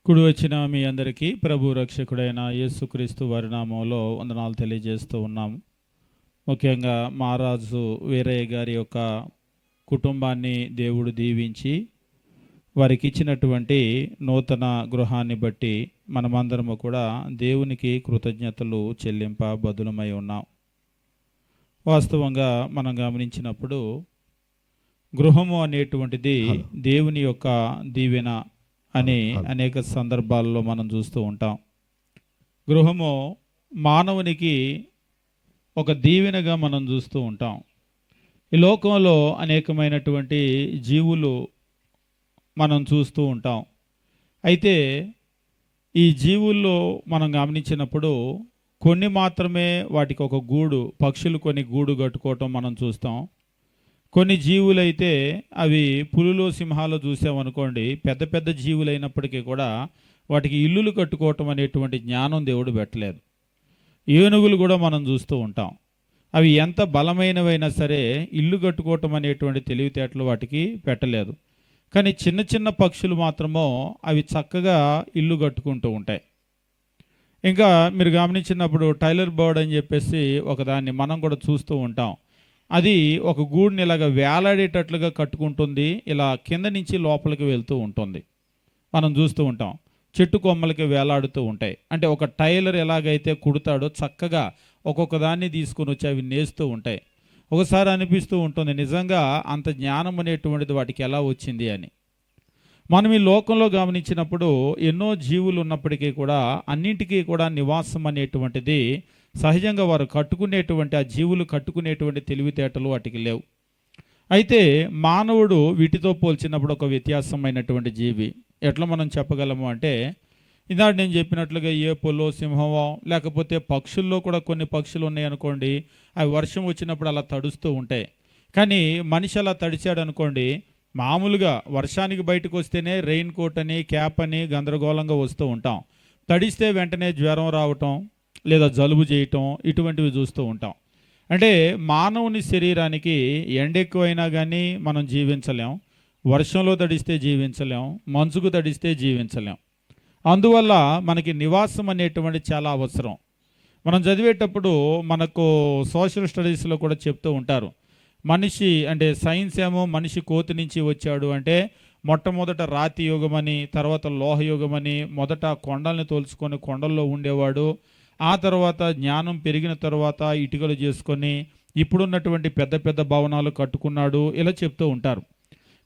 కుడి వచ్చిన మీ అందరికీ ప్రభు రక్షకుడైన యేసుక్రీస్తు వారి నామంలో వందనాలు తెలియజేస్తూ ఉన్నాము. ముఖ్యంగా మహారాజు వీరయ్య గారి యొక్క కుటుంబాన్ని దేవుడు దీవించి వారికి ఇచ్చినటువంటి నూతన గృహాన్ని బట్టి మనమందరము కూడా దేవునికి కృతజ్ఞతలు చెల్లింప బదులమై ఉన్నాం. వాస్తవంగా మనం గమనించినప్పుడు గృహము అనేటువంటిది దేవుని యొక్క దీవెన అని అనేక సందర్భాల్లో మనం చూస్తూ ఉంటాం. గృహము మానవునికి ఒక దీవెనగా మనం చూస్తూ ఉంటాం. ఈ లోకంలో అనేకమైనటువంటి జీవులు మనం చూస్తూ ఉంటాం. అయితే ఈ జీవుల్లో మనం గమనించినప్పుడు కొన్ని మాత్రమే వాటికి ఒక గూడు, పక్షులు కొన్ని గూడు కట్టుకోవటం మనం చూస్తాం. కొన్ని జీవులైతే అవి పులులు సింహాలు చూసామనుకోండి, పెద్ద పెద్ద జీవులైనప్పటికీ కూడా వాటికి ఇల్లులు కట్టుకోవటం అనేటువంటి జ్ఞానం దేవుడు పెట్టలేదు. ఏనుగులు కూడా మనం చూస్తూ ఉంటాం. అవి ఎంత బలమైనవైనా సరే ఇల్లు కట్టుకోవటం అనేటువంటి తెలివితేటలు వాటికి పెట్టలేదు. కానీ చిన్న చిన్న పక్షులు మాత్రమో అవి చక్కగా ఇల్లు కట్టుకుంటూ ఉంటాయి. ఇంకా మీరు గమనించినప్పుడు టైలర్ బర్డ్ అని చెప్పేసి ఒకదాన్ని మనం కూడా చూస్తూ ఉంటాం. అది ఒక గూడుని ఇలాగ వేలాడేటట్లుగా కట్టుకుంటుంది, ఇలా కింద నుంచి లోపలికి వెళ్తూ ఉంటుంది. మనం చూస్తూ ఉంటాం, చెట్టు కొమ్మలకి వేలాడుతూ ఉంటాయి. అంటే ఒక టైలర్ ఎలాగైతే కుడతాడో చక్కగా ఒక్కొక్క దాన్ని తీసుకొని వచ్చి అవి నేస్తూ ఉంటాయి. ఒకసారి అనిపిస్తూ ఉంటుంది, నిజంగా అంత జ్ఞానం అనేటువంటిది వాటికి ఎలా వచ్చింది అని. మనం ఈ లోకంలో గమనించినప్పుడు ఎన్నో జీవులు ఉన్నప్పటికీ కూడా అన్నింటికీ కూడా నివాసం అనేటువంటిది సహజంగా వారు కట్టుకునేటువంటి, ఆ జీవులు కట్టుకునేటువంటి తెలివితేటలు వాటికి లేవు. అయితే మానవుడు వీటితో పోల్చినప్పుడు ఒక వ్యత్యాసమైనటువంటి జీవి. ఎట్లా మనం చెప్పగలము అంటే, ఇందాక నేను చెప్పినట్లుగా ఏపులో సింహమో లేకపోతే పక్షుల్లో కూడా కొన్ని పక్షులు ఉన్నాయి అనుకోండి, అవి వర్షం వచ్చినప్పుడు అలా తడుస్తూ ఉంటాయి. కానీ మనిషి అలా తడిచాడు అనుకోండి, మామూలుగా వర్షానికి బయటకు వస్తేనే రెయిన్ కోట్ అని క్యాప్ అని గందరగోళంగా వస్తూ ఉంటాం. తడిస్తే వెంటనే జ్వరం రావటం లేదా జలుబు చేయటం ఇటువంటివి చూస్తూ ఉంటాం. అంటే మానవుని శరీరానికి ఎండ ఎక్కువైనా కానీ మనం జీవించలేం, వర్షంలో తడిస్తే జీవించలేం, మంచుకు తడిస్తే జీవించలేం. అందువల్ల మనకి నివాసం అనేటువంటి చాలా అవసరం. మనం చదివేటప్పుడు మనకు సోషల్ స్టడీస్లో కూడా చెప్తూ ఉంటారు, మనిషి అంటే సైన్స్ ఏమో మనిషి కోతి నుంచి వచ్చాడు అంటే మొట్టమొదట రాతి యుగమని, తర్వాత లోహ యుగమని, మొదట కొండల్ని తోల్చుకొని కొండల్లో ఉండేవాడు, ఆ తర్వాత జ్ఞానం పెరిగిన తర్వాత ఇటుకలు చేసుకొని ఇప్పుడున్నటువంటి పెద్ద పెద్ద భవనాలు కట్టుకున్నాడు, ఇలా చెప్తూ ఉంటారు.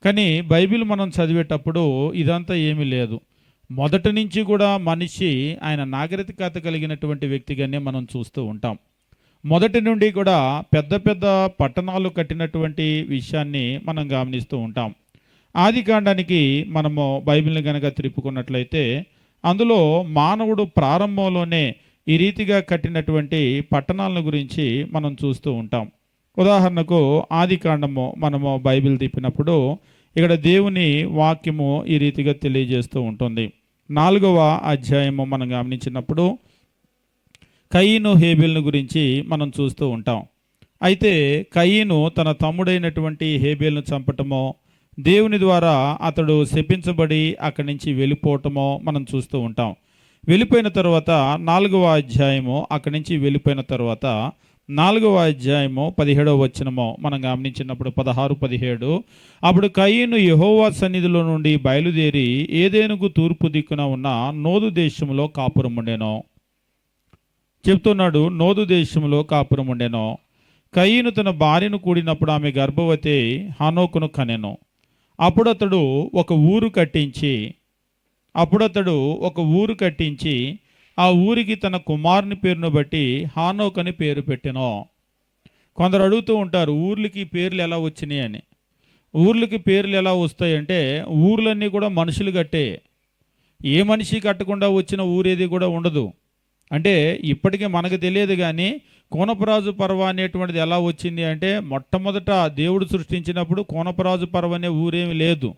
కానీ బైబిల్ మనం చదివేటప్పుడు ఇదంతా ఏమీ లేదు. మొదటి నుంచి కూడా మనిషి ఆయన నాగరికత కలిగినటువంటి వ్యక్తిగానే మనం చూస్తూ ఉంటాం. మొదటి నుండి కూడా పెద్ద పెద్ద పట్టణాలు కట్టినటువంటి విషయాన్ని మనం గమనిస్తూ ఉంటాం. ఆది కాండానికి మనము బైబిల్ని కనుక తిప్పుకున్నట్లయితే అందులో మానవుడు ప్రారంభంలోనే ఈ రీతిగా కట్టినటువంటి పట్టణాలను గురించి మనం చూస్తూ ఉంటాం. ఉదాహరణకు ఆది కాండము మనము బైబిల్ తిప్పినప్పుడు ఇక్కడ దేవుని వాక్యము ఈ రీతిగా తెలియజేస్తూ ఉంటుంది. 4వ అధ్యాయము మనం గమనించినప్పుడు కయీను హేబేలును గురించి మనం చూస్తూ ఉంటాం. అయితే కయీను తన తమ్ముడైనటువంటి హేబేలును చంపటమో, దేవుని ద్వారా అతడు శపించబడి అక్కడి నుంచి వెళ్ళిపోవటమో మనం చూస్తూ ఉంటాం. వెళ్ళిపోయిన తర్వాత 4వ అధ్యాయము అక్కడి నుంచి వెళ్ళిపోయిన తర్వాత 4వ అధ్యాయము 17వ వచనము మనం గమనించినప్పుడు 16-17, అప్పుడు కయీను యెహోవా సన్నిధిలో నుండి బయలుదేరి ఏదేనుకు తూర్పు దిక్కున ఉన్న నోదు దేశంలో కాపురం ఉండెను. చెప్తున్నాడు, నోదు దేశంలో కాపురం ఉండెను. కయీను తన భార్యను కూడినప్పుడు ఆమె గర్భవతి హనోకును కనెను. అప్పుడు అతడు ఒక ఊరు కట్టించి ఆ ఊరికి తన కుమారుని పేరును బట్టి హానోక్ అని పేరు పెట్టెను. కొందరు అడుగుతూ ఉంటారు, ఊర్లకి పేర్లు ఎలా వచ్చినాయి అని. ఊర్లకి పేర్లు ఎలా వస్తాయంటే, ఊర్లన్నీ కూడా మనుషులు కట్టే, ఏ మనిషి కట్టకుండా వచ్చిన ఊరేది కూడా ఉండదు. అంటే ఇప్పటికీ మనకు తెలియదు కానీ కోనపరాజు పర్వ అనేటువంటిది ఎలా వచ్చింది అంటే, మొట్టమొదట దేవుడు సృష్టించినప్పుడు కోనపరాజు పర్వ అనే ఊరేమి లేదు.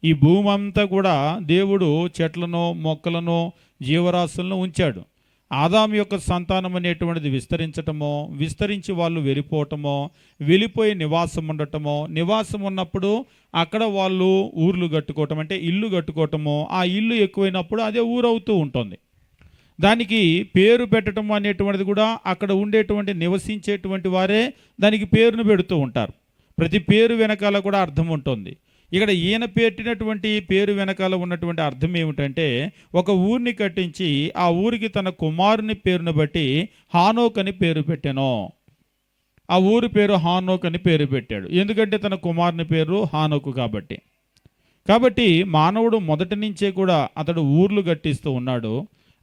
ఈ భూమి అంతా కూడా దేవుడు చెట్లను మొక్కలను జీవరాశులను ఉంచాడు. ఆదాము యొక్క సంతానం అనేటువంటిది విస్తరించటమో, విస్తరించి వాళ్ళు వెళ్ళిపోవటమో, వెళ్ళిపోయి నివాసం ఉండటమో, నివాసం ఉన్నప్పుడు అక్కడ వాళ్ళు ఊర్లు కట్టుకోవటం, అంటే ఇల్లు కట్టుకోవటమో, ఆ ఇల్లు ఎక్కువైనప్పుడు అదే ఊరవుతూ ఉంటుంది. దానికి పేరు పెట్టడం అనేటువంటిది కూడా అక్కడ ఉండేటువంటి నివసించేటువంటి వారే దానికి పేరును పెడుతూ ఉంటారు. ప్రతి పేరు వెనకాల కూడా అర్థం ఉంటుంది. ఇక్కడ ఈయన పెట్టినటువంటి పేరు వెనకాల ఉన్నటువంటి అర్థం ఏమిటంటే, ఒక ఊరిని కట్టించి ఆ ఊరికి తన కుమారుని పేరును బట్టి హానోక్ అని పేరు పెట్టాను. ఆ ఊరి పేరు హానోక్ అని పేరు పెట్టాడు. ఎందుకంటే తన కుమారుని పేరు హానోకు కాబట్టి. కాబట్టి మానవుడు మొదటి నుంచే కూడా అతడు ఊర్లు కట్టిస్తూ ఉన్నాడు.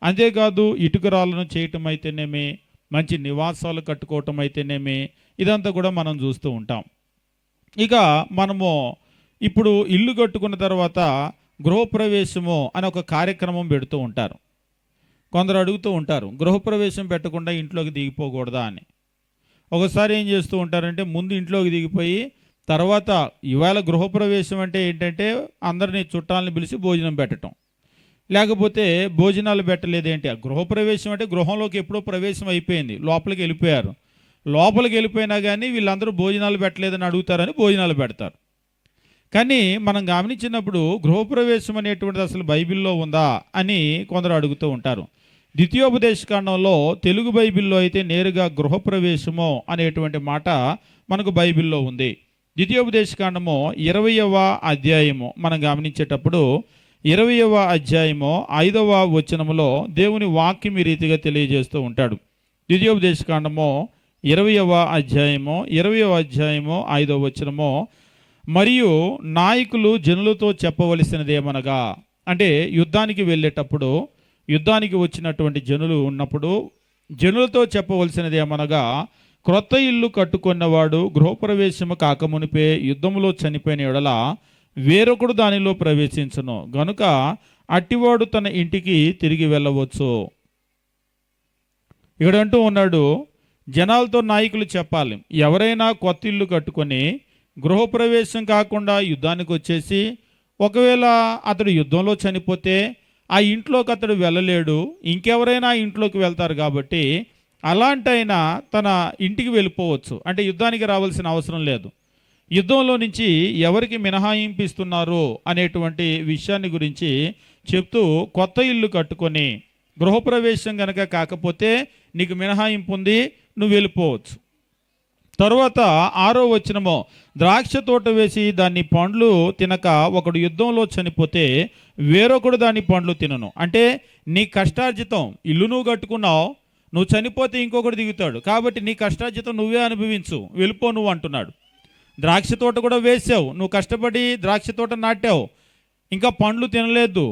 అంతేకాదు ఇటుకరాలను చేయటం అయితేనేమి, మంచి నివాసాలు కట్టుకోవటం అయితేనేమి, ఇదంతా కూడా మనం చూస్తూ ఉంటాం. ఇక మనము ఇప్పుడు ఇల్లు కట్టుకున్న తర్వాత గృహప్రవేశము అని ఒక కార్యక్రమం పెడుతూ ఉంటారు. కొందరు అడుగుతూ ఉంటారు, గృహప్రవేశం పెట్టకుండా ఇంట్లోకి దిగిపోకూడదా అని. ఒకసారి ఏం చేస్తూ ఉంటారంటే, ముందు ఇంట్లోకి దిగిపోయి తర్వాత ఇవాళ గృహప్రవేశం అంటే ఏంటంటే అందరినీ చుట్టాలని పిలిచి భోజనం పెట్టడం, లేకపోతే భోజనాలు పెట్టలేదేంటి. ఆ గృహప్రవేశం అంటే గృహంలోకి ఎప్పుడో ప్రవేశం అయిపోయింది, లోపలికి వెళ్ళిపోయారు. లోపలికి వెళ్ళిపోయినా కానీ వీళ్ళందరూ భోజనాలు పెట్టలేదని అడుగుతారని భోజనాలు పెడతారు. కానీ మనం గమనించినప్పుడు గృహప్రవేశం అనేటువంటిది అసలు బైబిల్లో ఉందా అని కొందరు అడుగుతూ ఉంటారు. ద్వితీయోపదేశకాండంలో తెలుగు బైబిల్లో అయితే నేరుగా గృహప్రవేశము అనేటువంటి మాట మనకు బైబిల్లో ఉంది. ద్వితీయోపదేశకాండము 20వ అధ్యాయము మనం గమనించేటప్పుడు 20వ అధ్యాయము 5వ వచనములో దేవుని వాక్యం ఈ రీతిగా తెలియజేస్తూ ఉంటాడు. ద్వితీయోపదేశకాండము 20వ అధ్యాయము 5వ వచనము, మరియు నాయకులు జనులతో చెప్పవలసినదేమనగా, అంటే యుద్ధానికి వెళ్ళేటప్పుడు, యుద్ధానికి వచ్చినటువంటి జనులు ఉన్నప్పుడు జనులతో చెప్పవలసినదేమనగా, క్రొత్త ఇల్లు కట్టుకున్నవాడు గృహప్రవేశము కాకమునిపే యుద్ధములో చనిపోయిన ఎడల వేరొకడు దానిలో ప్రవేశించును గనుక అట్టివాడు తన ఇంటికి తిరిగి వెళ్ళవచ్చు. ఇక్కడ అంటూ ఉన్నాడు, జనాలతో నాయకులు చెప్పాలి, ఎవరైనా కొత్త ఇల్లు కట్టుకొని గృహప్రవేశం కాకుండా యుద్ధానికి వచ్చేసి ఒకవేళ అతడు యుద్ధంలో చనిపోతే ఆ ఇంట్లోకి అతడు వెళ్ళలేడు, ఇంకెవరైనా ఇంట్లోకి వెళ్తారు. కాబట్టి అలాంటైనా తన ఇంటికి వెళ్ళిపోవచ్చు, అంటే యుద్ధానికి రావాల్సిన అవసరం లేదు. యుద్ధంలో నుంచి ఎవరికి మినహాయింపు ఇస్తున్నారు అనేటువంటి విషయాన్ని గురించి చెప్తూ, కొత్త ఇల్లు కట్టుకొని గృహప్రవేశం కనుక కాకపోతే నీకు మినహాయింపు ఉంది, నువ్వు వెళ్ళిపోవచ్చు. తరువాత 6వ వచనము, ద్రాక్ష తోట వేసి దాన్ని పండ్లు తినక ఒకడు యుద్ధంలో చనిపోతే వేరొకడు దాని పండ్లు తినను. అంటే నీ కష్టార్జితం, ఇల్లు నువ్వు కట్టుకున్నావు, నువ్వు చనిపోతే ఇంకొకటి దిగుతాడు, కాబట్టి నీ కష్టార్జితం నువ్వే అనుభవించు, వెళ్ళిపో నువ్వు అంటున్నాడు. ద్రాక్ష తోట కూడా వేసావు, నువ్వు కష్టపడి ద్రాక్ష తోట నాటావు, ఇంకా పండ్లు తినలేదు.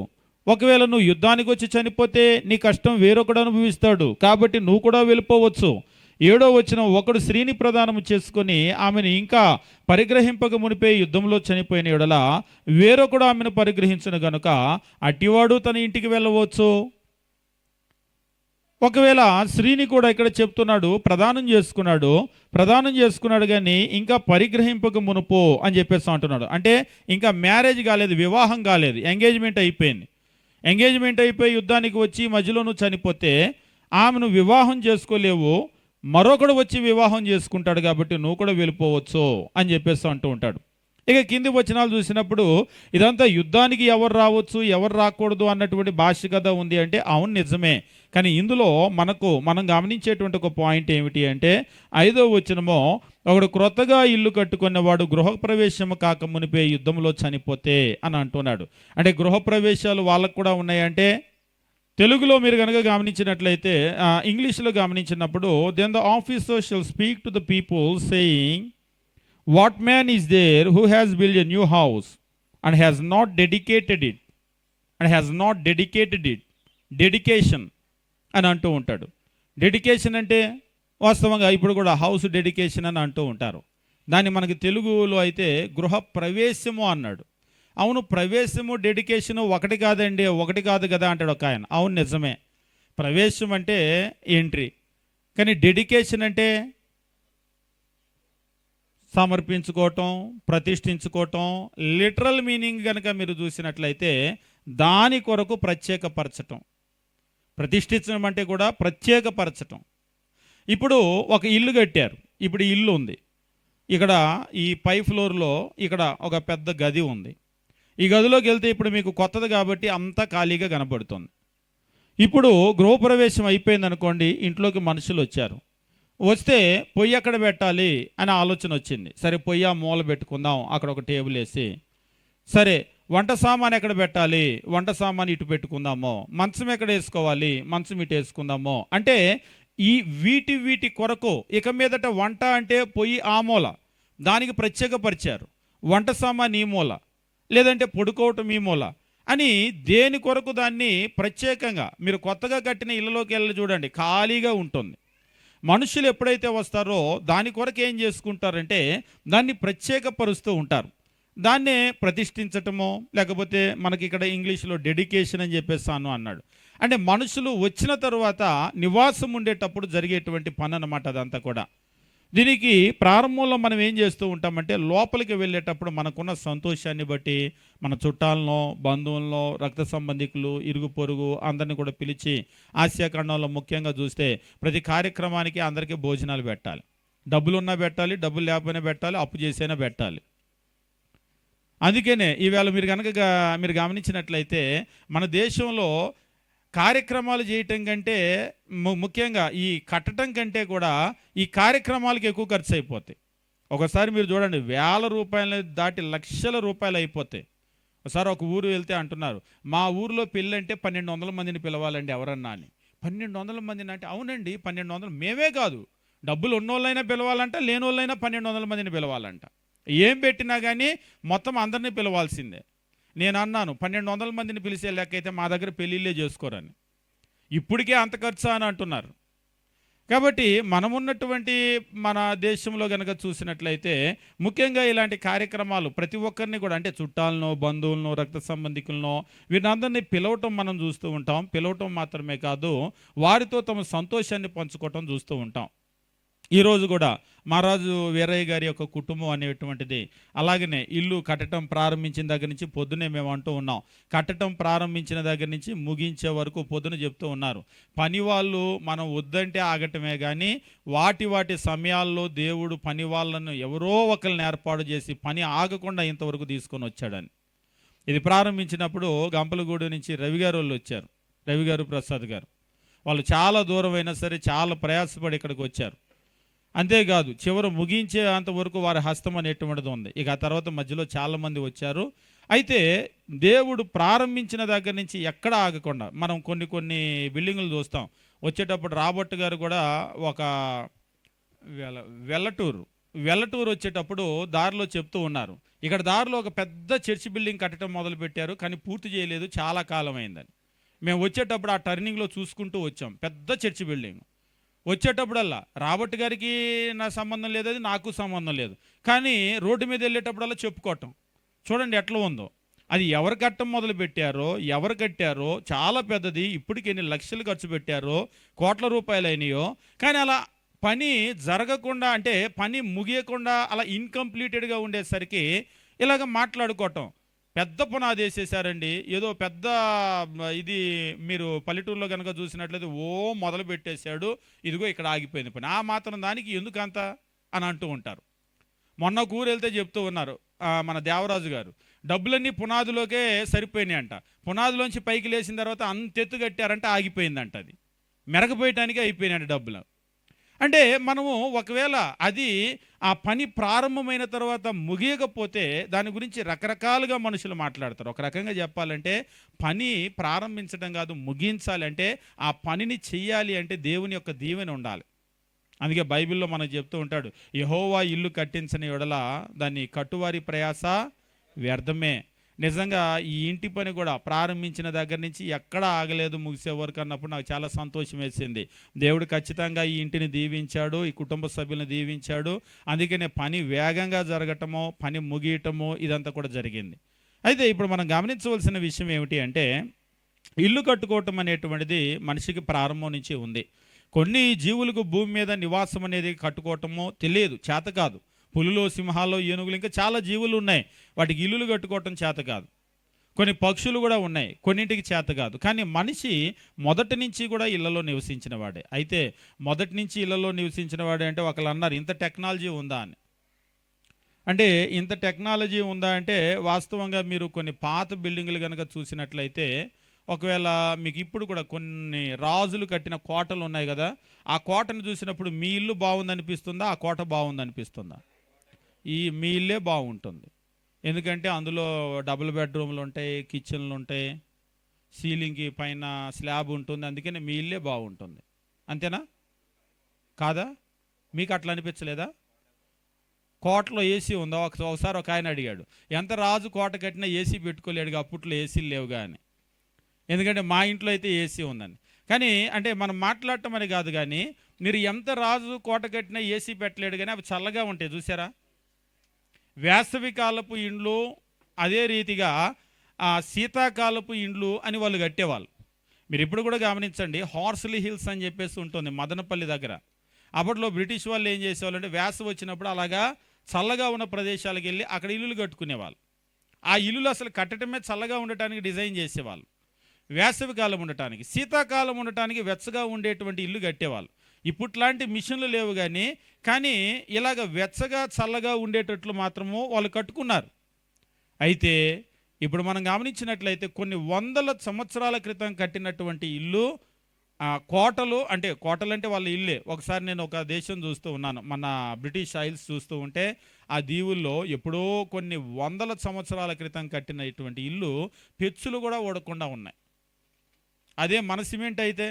ఒకవేళ నువ్వు యుద్ధానికి వచ్చి చనిపోతే నీ కష్టం వేరొకడు అనుభవిస్తాడు, కాబట్టి నువ్వు కూడా వెళ్ళిపోవచ్చు. 7వ వచనం, ఒకడు స్త్రీని ప్రదానము చేసుకొని ఆమెను ఇంకా పరిగ్రహింపక మునిపే యుద్ధంలో చనిపోయిన ఎడల వేరొకడు ఆమెను పరిగ్రహించును గనుక అట్టివాడు తన ఇంటికి వెళ్ళవచ్చు. ఒకవేళ స్త్రీని కూడా ఇక్కడ చెప్తున్నాడు, ప్రదానం చేసుకున్నాడు కానీ ఇంకా పరిగ్రహింపక మునుపు అని చెప్పేసి అంటున్నాడు. అంటే ఇంకా మ్యారేజ్ కాలేదు, వివాహం కాలేదు, ఎంగేజ్మెంట్ అయిపోయింది. ఎంగేజ్మెంట్ అయిపోయి యుద్ధానికి వచ్చి మధ్యలో నువ్వు చనిపోతే ఆమెను వివాహం చేసుకోలేవు, మరొకడు వచ్చి వివాహం చేసుకుంటాడు, కాబట్టి నువ్వు కూడా వెళ్ళిపోవచ్చు అని చెప్పేసి అంటూ ఉంటాడు. ఇక కింది వచనాలు చూసినప్పుడు ఇదంతా యుద్ధానికి ఎవరు రావచ్చు ఎవరు రాకూడదు అన్నటువంటి భాష కదా ఉంది అంటే అవును నిజమే. కానీ ఇందులో మనం గమనించేటువంటి ఒక పాయింట్ ఏమిటి అంటే 5వ వచనము, ఒకడు క్రొత్తగా ఇల్లు కట్టుకున్నవాడు గృహప్రవేశము కాక మునిపే యుద్ధంలో చనిపోతే అని అంటున్నాడు. అంటే గృహప్రవేశాలు వాళ్ళకు కూడా ఉన్నాయంటే, తెలుగులో మీరు కనుక గమనించినట్లయితే, ఇంగ్లీష్లో గమనించినప్పుడు, then the officer shall speak to the people saying, what man is there who has build a new house and has not dedicated it dedication అని అంటూ ఉంటాడు. డెడికేషన్ అంటే వాస్తవంగా ఇప్పుడు కూడా హౌస్ డెడికేషన్ అని అంటూ ఉంటారు. దాన్ని మనకి తెలుగులో అయితే గృహ ప్రవేశము అన్నాడు. అవును, ప్రవేశము డెడికేషను ఒకటి కాదు కదా అంటాడు ఒక ఆయన. అవును నిజమే, ప్రవేశం అంటే ఎంట్రీ, కానీ డెడికేషన్ అంటే సమర్పించుకోవటం, ప్రతిష్ఠించుకోవటం. లిటరల్ మీనింగ్ కనుక మీరు చూసినట్లయితే దాని కొరకు ప్రత్యేకపరచటం. ప్రతిష్ఠించడం అంటే కూడా ప్రత్యేకపరచటం. ఇప్పుడు ఒక ఇల్లు కట్టారు. ఇప్పుడు ఈ ఇల్లు ఉంది. ఇక్కడ ఈ పై ఫ్లోర్లో ఇక్కడ ఒక పెద్ద గది ఉంది. ఈ గదిలోకి వెళ్తే ఇప్పుడు మీకు కొత్తది కాబట్టి అంతా ఖాళీగా కనబడుతుంది. ఇప్పుడు గృహప్రవేశం అయిపోయింది అనుకోండి, ఇంట్లోకి మనుషులు వచ్చారు. వస్తే పొయ్యి ఎక్కడ పెట్టాలి అనే ఆలోచన వచ్చింది. సరే పొయ్యి ఆ మూల పెట్టుకుందాం, అక్కడ ఒక టేబుల్ వేసి. సరే వంట సామాన్ ఎక్కడ పెట్టాలి, వంట సామాన్ ఇటు పెట్టుకుందామో. మంచం ఎక్కడ వేసుకోవాలి, మంచం ఇటు వేసుకుందామో. అంటే ఈ వీటి కొరకు ఇక మీదట వంట అంటే పొయ్యి ఆ మూల, దానికి ప్రత్యేకపరిచారు. వంట సామాన్ ఈ మూల, లేదంటే పడుకోవటం ఈ మూల అని దేని కొరకు దాన్ని ప్రత్యేకంగా. మీరు కొత్తగా కట్టిన ఇళ్ళలోకి వెళ్ళి చూడండి, ఖాళీగా ఉంటుంది. మనుషులు ఎప్పుడైతే వస్తారో దాని కొరకు ఏం చేసుకుంటారంటే దాన్ని ప్రత్యేకపరుస్తూ ఉంటారు. దాన్నే ప్రతిష్ఠించటమో, లేకపోతే మనకి ఇక్కడ ఇంగ్లీష్లో డెడికేషన్ అని చెప్పేసాను అన్నాడు. అంటే మనుషులు వచ్చిన తరువాత నివాసం ఉండేటప్పుడు జరిగేటువంటి పని అన్నమాట అదంతా కూడా. దీనికి ప్రారంభంలో మనం ఏం చేస్తూ ఉంటామంటే లోపలికి వెళ్ళేటప్పుడు మనకున్న సంతోషాన్ని బట్టి మన చుట్టాలను, బంధువులను, రక్త సంబంధికులు, ఇరుగు పొరుగు అందరినీ కూడా పిలిచి, ఆసియా ఖండంలో ముఖ్యంగా చూస్తే ప్రతి కార్యక్రమానికి అందరికీ భోజనాలు పెట్టాలి. డబ్బులున్నా పెట్టాలి, డబ్బులు లేకపోయినా పెట్టాలి, అప్పు చేసైనా పెట్టాలి. అందుకనే ఈవేళ మీరు గమనించినట్లయితే మన దేశంలో కార్యక్రమాలు చేయటం కంటే ముఖ్యంగా ఈ కట్టడం కంటే కూడా ఈ కార్యక్రమాలకు ఎక్కువ ఖర్చు అయిపోతాయి. ఒకసారి మీరు చూడండి, వేల రూపాయలు దాటి లక్షల రూపాయలు అయిపోతాయి. ఒకసారి ఒక ఊరు వెళ్తే అంటున్నారు, మా ఊరిలో పెళ్ళి అంటే 1200 మందిని పిలవాలండి ఎవరన్నా అని. 1200 మందిని అంటే అవునండి 1200, మేమే కాదు, డబ్బులు ఉన్నోళ్ళైనా పిలవాలంట, లేనోళ్ళైనా 1200 మందిని పిలవాలంట. ఏం పెట్టినా కానీ మొత్తం అందరినీ పిలవాల్సిందే. నేను అన్నాను 1200 మందిని పిలిచే లెక్క అయితే మా దగ్గర పెళ్ళిళ్ళే చేసుకోరని. ఇప్పటికే అంత ఖర్చు అని అంటున్నారు. కాబట్టి మనమున్నటువంటి మన దేశంలో కనుక చూసినట్లయితే ముఖ్యంగా ఇలాంటి కార్యక్రమాలు ప్రతి ఒక్కరిని కూడా, అంటే చుట్టాలను, బంధువులను, రక్త సంబంధికులను, వీరందరినీ పిలవటం మనం చూస్తూ ఉంటాం. పిలవటం మాత్రమే కాదు, వారితో తమ సంతోషాన్ని పంచుకోవటం చూస్తూ ఉంటాం. ఈరోజు కూడా మహారాజు వీరయ్య గారి యొక్క కుటుంబం అనేటువంటిది అలాగనే ఇల్లు కట్టడం ప్రారంభించిన దగ్గర నుంచి పొద్దునే మేము అంటూ ఉన్నాం, కట్టడం ప్రారంభించిన దగ్గర నుంచి ముగించే వరకు పొద్దున చెప్తూ ఉన్నారు. పని వాళ్ళు మనం వద్దంటే ఆగటమే కానీ వాటి సమయాల్లో దేవుడు పని వాళ్ళను ఎవరో ఒకరిని ఏర్పాటు చేసి పని ఆగకుండా ఇంతవరకు తీసుకొని వచ్చాడని. ఇది ప్రారంభించినప్పుడు గంపలగూడు నుంచి రవి గారు వాళ్ళు వచ్చారు, రవి గారు, ప్రసాద్ గారు. వాళ్ళు చాలా దూరం అయినా సరే చాలా ప్రయాసపడి ఇక్కడికి వచ్చారు. అంతేకాదు చివరి ముగించే అంతవరకు వారి హస్తం అనేటువంటిది ఉంది. ఇక ఆ తర్వాత మధ్యలో చాలామంది వచ్చారు. అయితే దేవుడు ప్రారంభించిన దగ్గర నుంచి ఎక్కడ ఆగకుండా మనం కొన్ని బిల్డింగులు చూస్తాం. వచ్చేటప్పుడు రాబర్ట్ గారు కూడా ఒక వెల్లటూరు వచ్చేటప్పుడు దారిలో చెప్తూ ఉన్నారు, ఇక్కడ దారిలో ఒక పెద్ద చర్చి బిల్డింగ్ కట్టడం మొదలుపెట్టారు, కానీ పూర్తి చేయలేదు, చాలా కాలం అయిందని. మేము వచ్చేటప్పుడు ఆ టర్నింగ్లో చూసుకుంటూ వచ్చాం, పెద్ద చర్చి బిల్డింగ్. వచ్చేటప్పుడల్లా రాబర్ట్ గారికి నా సంబంధం లేదు, అది నాకు సంబంధం లేదు, కానీ రోడ్డు మీద వెళ్ళేటప్పుడల్లా చెప్పుకోవటం. చూడండి ఎట్లా ఉందో. అది ఎవరు కట్టడం మొదలు పెట్టారో, ఎవరు కట్టారో, చాలా పెద్దది, ఇప్పటికి ఎన్ని లక్షలు ఖర్చు పెట్టారో, కోట్ల రూపాయలు అయినాయో, కానీ అలా పని జరగకుండా, అంటే పని ముగియకుండా అలా ఇన్కంప్లీటెడ్గా ఉండేసరికి ఇలాగ మాట్లాడుకోవటం. పెద్ద పునాది వేసేసారండి, ఏదో పెద్ద ఇది మీరు పల్లెటూరులో కనుక చూసినట్లయితే ఓ మొదలు పెట్టేశాడు, ఇదిగో ఇక్కడ ఆగిపోయింది పని, ఆ మాత్రం దానికి ఎందుకంత అని అంటూ ఉంటారు. మొన్న ఊరు వెళ్తే చెప్తూ ఉన్నారు మన దేవరాజు గారు, డబ్బులన్నీ పునాదిలోకే సరిపోయినాయి అంట, పునాదిలోంచి పైకి లేచిన తర్వాత అంతెత్తు కట్టారంటే ఆగిపోయిందంట, అది మెరగపోయటానికి అయిపోయినాయంట డబ్బులు. అంటే మనము ఒకవేళ అది ఆ పని ప్రారంభమైన తర్వాత ముగియకపోతే దాని గురించి రకరకాలుగా మనుషులు మాట్లాడతారు. ఒక రకంగా చెప్పాలంటే పని ప్రారంభించడం కాదు, ముగించాలి. అంటే ఆ పనిని చెయ్యాలి అంటే దేవుని యొక్క దీవెన ఉండాలి. అందుకే బైబిల్లో మనకు చెప్తూ ఉంటాడు, యెహోవా ఇల్లు కట్టించని యెడల దాన్ని కట్టువారి ప్రయాస వ్యర్థమే. నిజంగా ఈ ఇంటి పని కూడా ప్రారంభించిన దగ్గర నుంచి ఎక్కడా ఆగలేదు, ముగిసే వరకు అన్నప్పుడు నాకు చాలా సంతోషం వేసింది. దేవుడు ఖచ్చితంగా ఈ ఇంటిని దీవించాడు, ఈ కుటుంబ సభ్యులను దీవించాడు. అందుకనే పని వేగంగా జరగటము, పని ముగియటము ఇదంతా కూడా జరిగింది. అయితే ఇప్పుడు మనం గమనించవలసిన విషయం ఏమిటి అంటే, ఇల్లు కట్టుకోవటం అనేటువంటిది మనిషికి ప్రారంభం నుంచి ఉంది. కొన్ని జీవులకు భూమి మీద నివాసం అనేది కట్టుకోవటమో తెలియదు, చేత కాదు. పులులు, సింహాలు, ఏనుగులు, ఇంకా చాలా జీవులు ఉన్నాయి, వాటికి ఇల్లులు కట్టుకోవటం చేత కాదు. కొన్ని పక్షులు కూడా ఉన్నాయి, కొన్నింటికి చేత కాదు. కానీ మనిషి మొదటి నుంచి కూడా ఇళ్లలో నివసించిన వాడే. అయితే మొదటి నుంచి ఇళ్లలో నివసించిన వాడే అంటే ఒకళ్ళు అన్నారు ఇంత టెక్నాలజీ ఉందా అని. అంటే ఇంత టెక్నాలజీ ఉందా అంటే వాస్తవంగా మీరు కొన్ని పాత బిల్డింగులు కనుక చూసినట్లయితే, ఒకవేళ మీకు ఇప్పుడు కూడా కొన్ని రాజులు కట్టిన కోటలు ఉన్నాయి కదా, ఆ కోటను చూసినప్పుడు మీ ఇల్లు బాగుందనిపిస్తుందా, ఆ కోట బాగుందనిపిస్తుందా? మీ ఇల్లే బాగుంటుంది. ఎందుకంటే అందులో డబుల్ బెడ్రూమ్లు ఉంటాయి, కిచెన్లు ఉంటాయి, సీలింగ్కి పైన స్లాబ్ ఉంటుంది. అందుకని మీ ఇల్లే బాగుంటుంది. అంతేనా కాదా? మీకు అట్లా అనిపించలేదా? కోటలో ఏసీ ఉందా? ఒకసారి ఒక ఆయన అడిగాడు, ఎంత రాజు కోట కట్టినా ఏసీ పెట్టుకోలేడుగా, అప్పట్లో ఏసీలు లేవుగా అని. ఎందుకంటే మా ఇంట్లో అయితే ఏసీ ఉందని. కానీ అంటే మనం మాట్లాడటం అని కాదు, కానీ మీరు ఎంత రాజు కోట కట్టినా ఏసీ పెట్టలేడు, కానీ అవి చల్లగా ఉంటాయి చూసారా? వేసవి కాలపు ఇండ్లు, అదే రీతిగా శీతాకాలపు ఇండ్లు అని వాళ్ళు కట్టేవాళ్ళు. మీరు ఇప్పుడు కూడా గమనించండి, హార్స్లీ హిల్స్ అని చెప్పేసి ఉంటుంది మదనపల్లి దగ్గర. అప్పట్లో బ్రిటిష్ వాళ్ళు ఏం చేసేవాళ్ళు అంటే వేసవి వచ్చినప్పుడు అలాగా చల్లగా ఉన్న ప్రదేశాలకు వెళ్ళి అక్కడ ఇల్లులు కట్టుకునేవాళ్ళు. ఆ ఇల్లులు అసలు కట్టడమే చల్లగా ఉండటానికి డిజైన్ చేసేవాళ్ళు, వేసవి కాలం ఉండటానికి. శీతాకాలం ఉండటానికి వెచ్చగా ఉండేటువంటి ఇల్లు కట్టేవాళ్ళు. ఇప్పుట్లాంటి మిషన్లు లేవు, కానీ ఇలాగ వెచ్చగా చల్లగా ఉండేటట్లు మాత్రము వాళ్ళు కట్టుకున్నారు. అయితే ఇప్పుడు మనం గమనించినట్లయితే కొన్ని వందల సంవత్సరాల క్రితం కట్టినటువంటి ఇల్లు, కోటలు అంటే వాళ్ళ ఇల్లే. ఒకసారి నేను ఒక దేశం చూస్తూ ఉన్నాను, మన బ్రిటిష్ ఐల్స్ చూస్తూ ఉంటే ఆ దీవుల్లో ఎప్పుడో కొన్ని వందల సంవత్సరాల క్రితం కట్టినటువంటి ఇల్లు పెచ్చులు కూడా ఊడకుండా ఉన్నాయి. అదే మన సిమెంట్ అయితే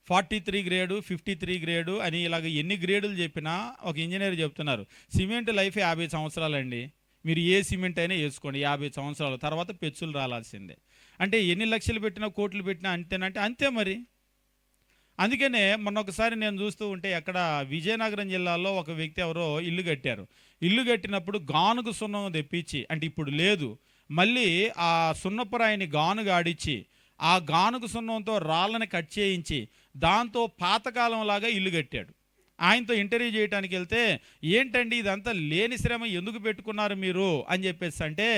43 గ్రేడు, 53 గ్రేడు అని ఇలాగ ఎన్ని గ్రేడులు చెప్పినా ఒక ఇంజనీర్ చెప్తున్నారు, సిమెంట్ లైఫ్ 50 సంవత్సరాలండి. మీరు ఏ సిమెంట్ అయినా వేసుకోండి, 50 సంవత్సరాల తర్వాత పెచ్చులు రాలాల్సిందే. అంటే ఎన్ని లక్షలు పెట్టినా కోట్లు పెట్టినా అంతేనంటే అంతే మరి. అందుకనే మొన్న ఒకసారి నేను చూస్తూ ఉంటే ఎక్కడ విజయనగరం జిల్లాలో ఒక వ్యక్తి ఎవరో ఇల్లు కట్టారు. ఇల్లు కట్టినప్పుడు గానుగు సున్నం తెప్పించి, అంటే ఇప్పుడు లేదు, మళ్ళీ ఆ సున్నపురాయిని గానుగా ఆడిచ్చి ఆ గానుగు సున్నంతో రాళ్ళని కట్ చేయించి దాంతో పాతకాలంలాగా ఇల్లు కట్టాడు. ఆయనతో ఇంటర్వ్యూ చేయడానికి వెళ్తే, ఏంటండి ఇదంతా లేని శ్రమ ఎందుకు పెట్టుకున్నారు మీరు అని చెప్పేసి అంటే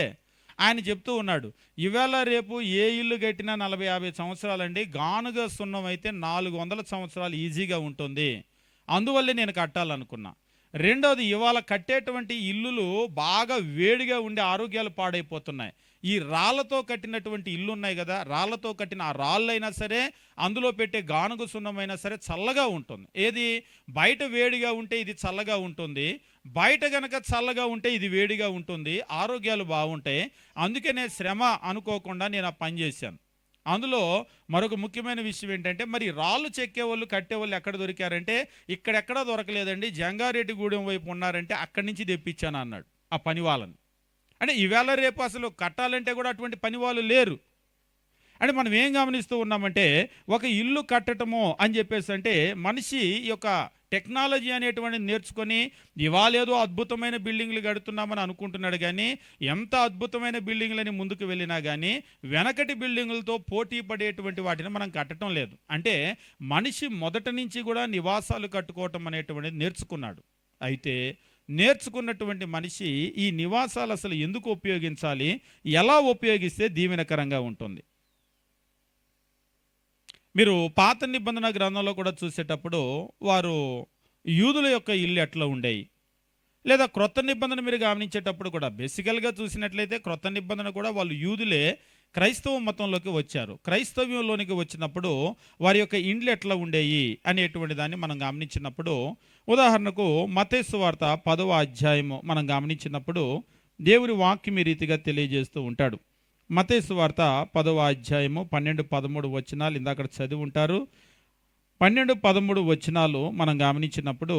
ఆయన చెప్తూ ఉన్నాడు, ఇవాళ రేపు ఏ ఇల్లు కట్టినా 40-50 సంవత్సరాలండి, గానుగ సున్నం అయితే 400 సంవత్సరాలు ఈజీగా ఉంటుంది, అందువల్లే నేను కట్టాలనుకున్నా. రెండోది, ఇవాళ కట్టేటువంటి ఇల్లులు బాగా వేడిగా ఉండి ఆరోగ్యాలు పాడైపోతున్నాయి. ఈ రాళ్లతో కట్టినటువంటి ఇల్లు ఉన్నాయి కదా, రాళ్లతో కట్టిన ఆ రాళ్ళైనా సరే, అందులో పెట్టే గానుగ సున్నమైనా సరే చల్లగా ఉంటుంది. ఏది బయట వేడిగా ఉంటే ఇది చల్లగా ఉంటుంది, బయట గనక చల్లగా ఉంటే ఇది వేడిగా ఉంటుంది, ఆరోగ్యాలు బాగుంటాయి. అందుకనే శ్రమ అనుకోకుండా నేను ఆ పని చేశాను. అందులో మరొక ముఖ్యమైన విషయం ఏంటంటే, మరి రాళ్ళు చెక్కేవాళ్ళు కట్టేవాళ్ళు ఎక్కడ దొరికారంటే, ఇక్కడెక్కడా దొరకలేదండి, జంగారెడ్డిగూడెం వైపు ఉన్నారంటే అక్కడి నుంచి తెప్పించాను అన్నాడు ఆ పని వాళ్ళని. అంటే ఈవేళ రేపు అసలు కట్టాలంటే కూడా అటువంటి పని వాళ్ళు లేరు. అంటే మనం ఏం గమనిస్తూ ఉన్నామంటే, ఒక ఇల్లు కట్టడము అని చెప్పేసి అంటే మనిషి ఈ యొక్క టెక్నాలజీ అనేటువంటిది నేర్చుకొని ఇవాళేదో అద్భుతమైన బిల్డింగ్లు కడుతున్నామని అనుకుంటున్నాడు, కానీ ఎంత అద్భుతమైన బిల్డింగ్లని ముందుకు వెళ్ళినా కానీ వెనకటి బిల్డింగులతో పోటీ పడేటువంటి వాటిని మనం కట్టడం లేదు. అంటే మనిషి మొదటి నుంచి కూడా నివాసాలు కట్టుకోవటం అనేటువంటిది నేర్చుకున్నాడు. అయితే నేర్చుకున్నటువంటి మనిషి ఈ నివాసాలు అసలు ఎందుకు ఉపయోగించాలి, ఎలా ఉపయోగిస్తే దీవెనకరంగా ఉంటుంది? మీరు పాత నిబంధన గ్రంథంలో కూడా చూసేటప్పుడు వారు యూదుల యొక్క ఇల్లు ఎట్లా ఉండేవి, లేదా క్రొత్త నిబంధన మీరు గమనించేటప్పుడు కూడా బేసికల్గా చూసినట్లయితే క్రొత్త నిబంధన కూడా వాళ్ళు యూదులే క్రైస్తవ మతంలోకి వచ్చారు. క్రైస్తవ్యంలోనికి వచ్చినప్పుడు వారి యొక్క ఇండ్లు ఎట్లా ఉండేవి అనేటువంటి దాన్ని మనం గమనించినప్పుడు, ఉదాహరణకు మత్తయి సువార్త 10వ అధ్యాయము మనం గమనించినప్పుడు దేవుని వాక్యం ఈ రీతిగా తెలియజేస్తూ ఉంటాడు. మత్తయి సువార్త 10వ అధ్యాయము 12-13 వచనాలు ఇందాక చదివి ఉంటారు. 12-13 వచనాలు మనం గమనించినప్పుడు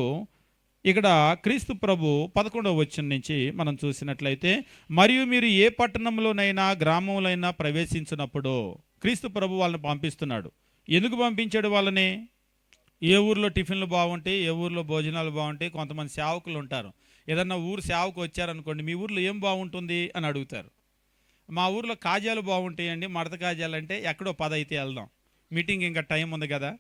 ఇక్కడ క్రీస్తు ప్రభు 11వ వచనం నుంచి మనం చూసినట్లయితే, మరియు మీరు ఏ పట్టణంలోనైనా గ్రామంలోనైనా ప్రవేశించినప్పుడు, క్రీస్తు ప్రభు వాళ్ళని పంపిస్తున్నాడు. ఎందుకు పంపించాడు వాళ్ళని? ఏ ఊర్లో టిఫిన్లు బాగుంటాయి, ఏ ఊర్లో భోజనాలు బాగుంటాయి. కొంతమంది సేవకులు ఉంటారు, ఏదన్నా ఊరు సేవకు వచ్చారనుకోండి, మీ ఊర్లో ఏం బాగుంటుంది అని అడుగుతారు. మా ఊర్లో కాజాలు బాగుంటాయండి, మడత కాజాలు అంటే ఎక్కడో 10 అయితే వెళ్దాం, మీటింగ్ ఇంకా టైం ఉంది కదా.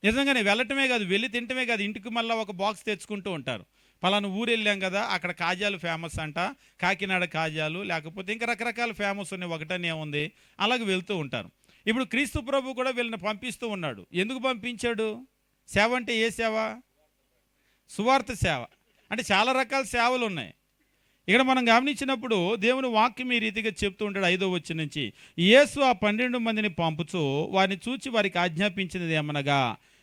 నిజంగానే వెళ్ళటమే కాదు, వెళ్ళి తింటమే కాదు, ఇంటికి మళ్ళీ ఒక బాక్స్ తెచ్చుకుంటూ ఉంటారు. పలానా ఊరు వెళ్ళాం కదా, అక్కడ కాజాలు ఫేమస్ అంట, కాకినాడ కాజాలు, లేకపోతే ఇంకా రకరకాల ఫేమస్ ఉన్నాయి, ఒకటనే ఉంది, అలాగే వెళ్తూ ఉంటారు. ఇప్పుడు క్రీస్తు ప్రభు కూడా వీళ్ళని పంపిస్తూ ఉన్నాడు. ఎందుకు పంపించాడు? సేవ అంటే ఏ సేవ? సువార్త సేవ. అంటే చాలా రకాల సేవలు ఉన్నాయి. ఇక్కడ మనం గమనించినప్పుడు దేవుని వాక్యం ఈ రీతిగా చెప్తూ ఉంటాడు 5వ వచనం నుంచి. యేసు ఆ 12 మందిని పంపుచూ వారిని చూచి వారికి ఆజ్ఞాపించినది ఏమనగా,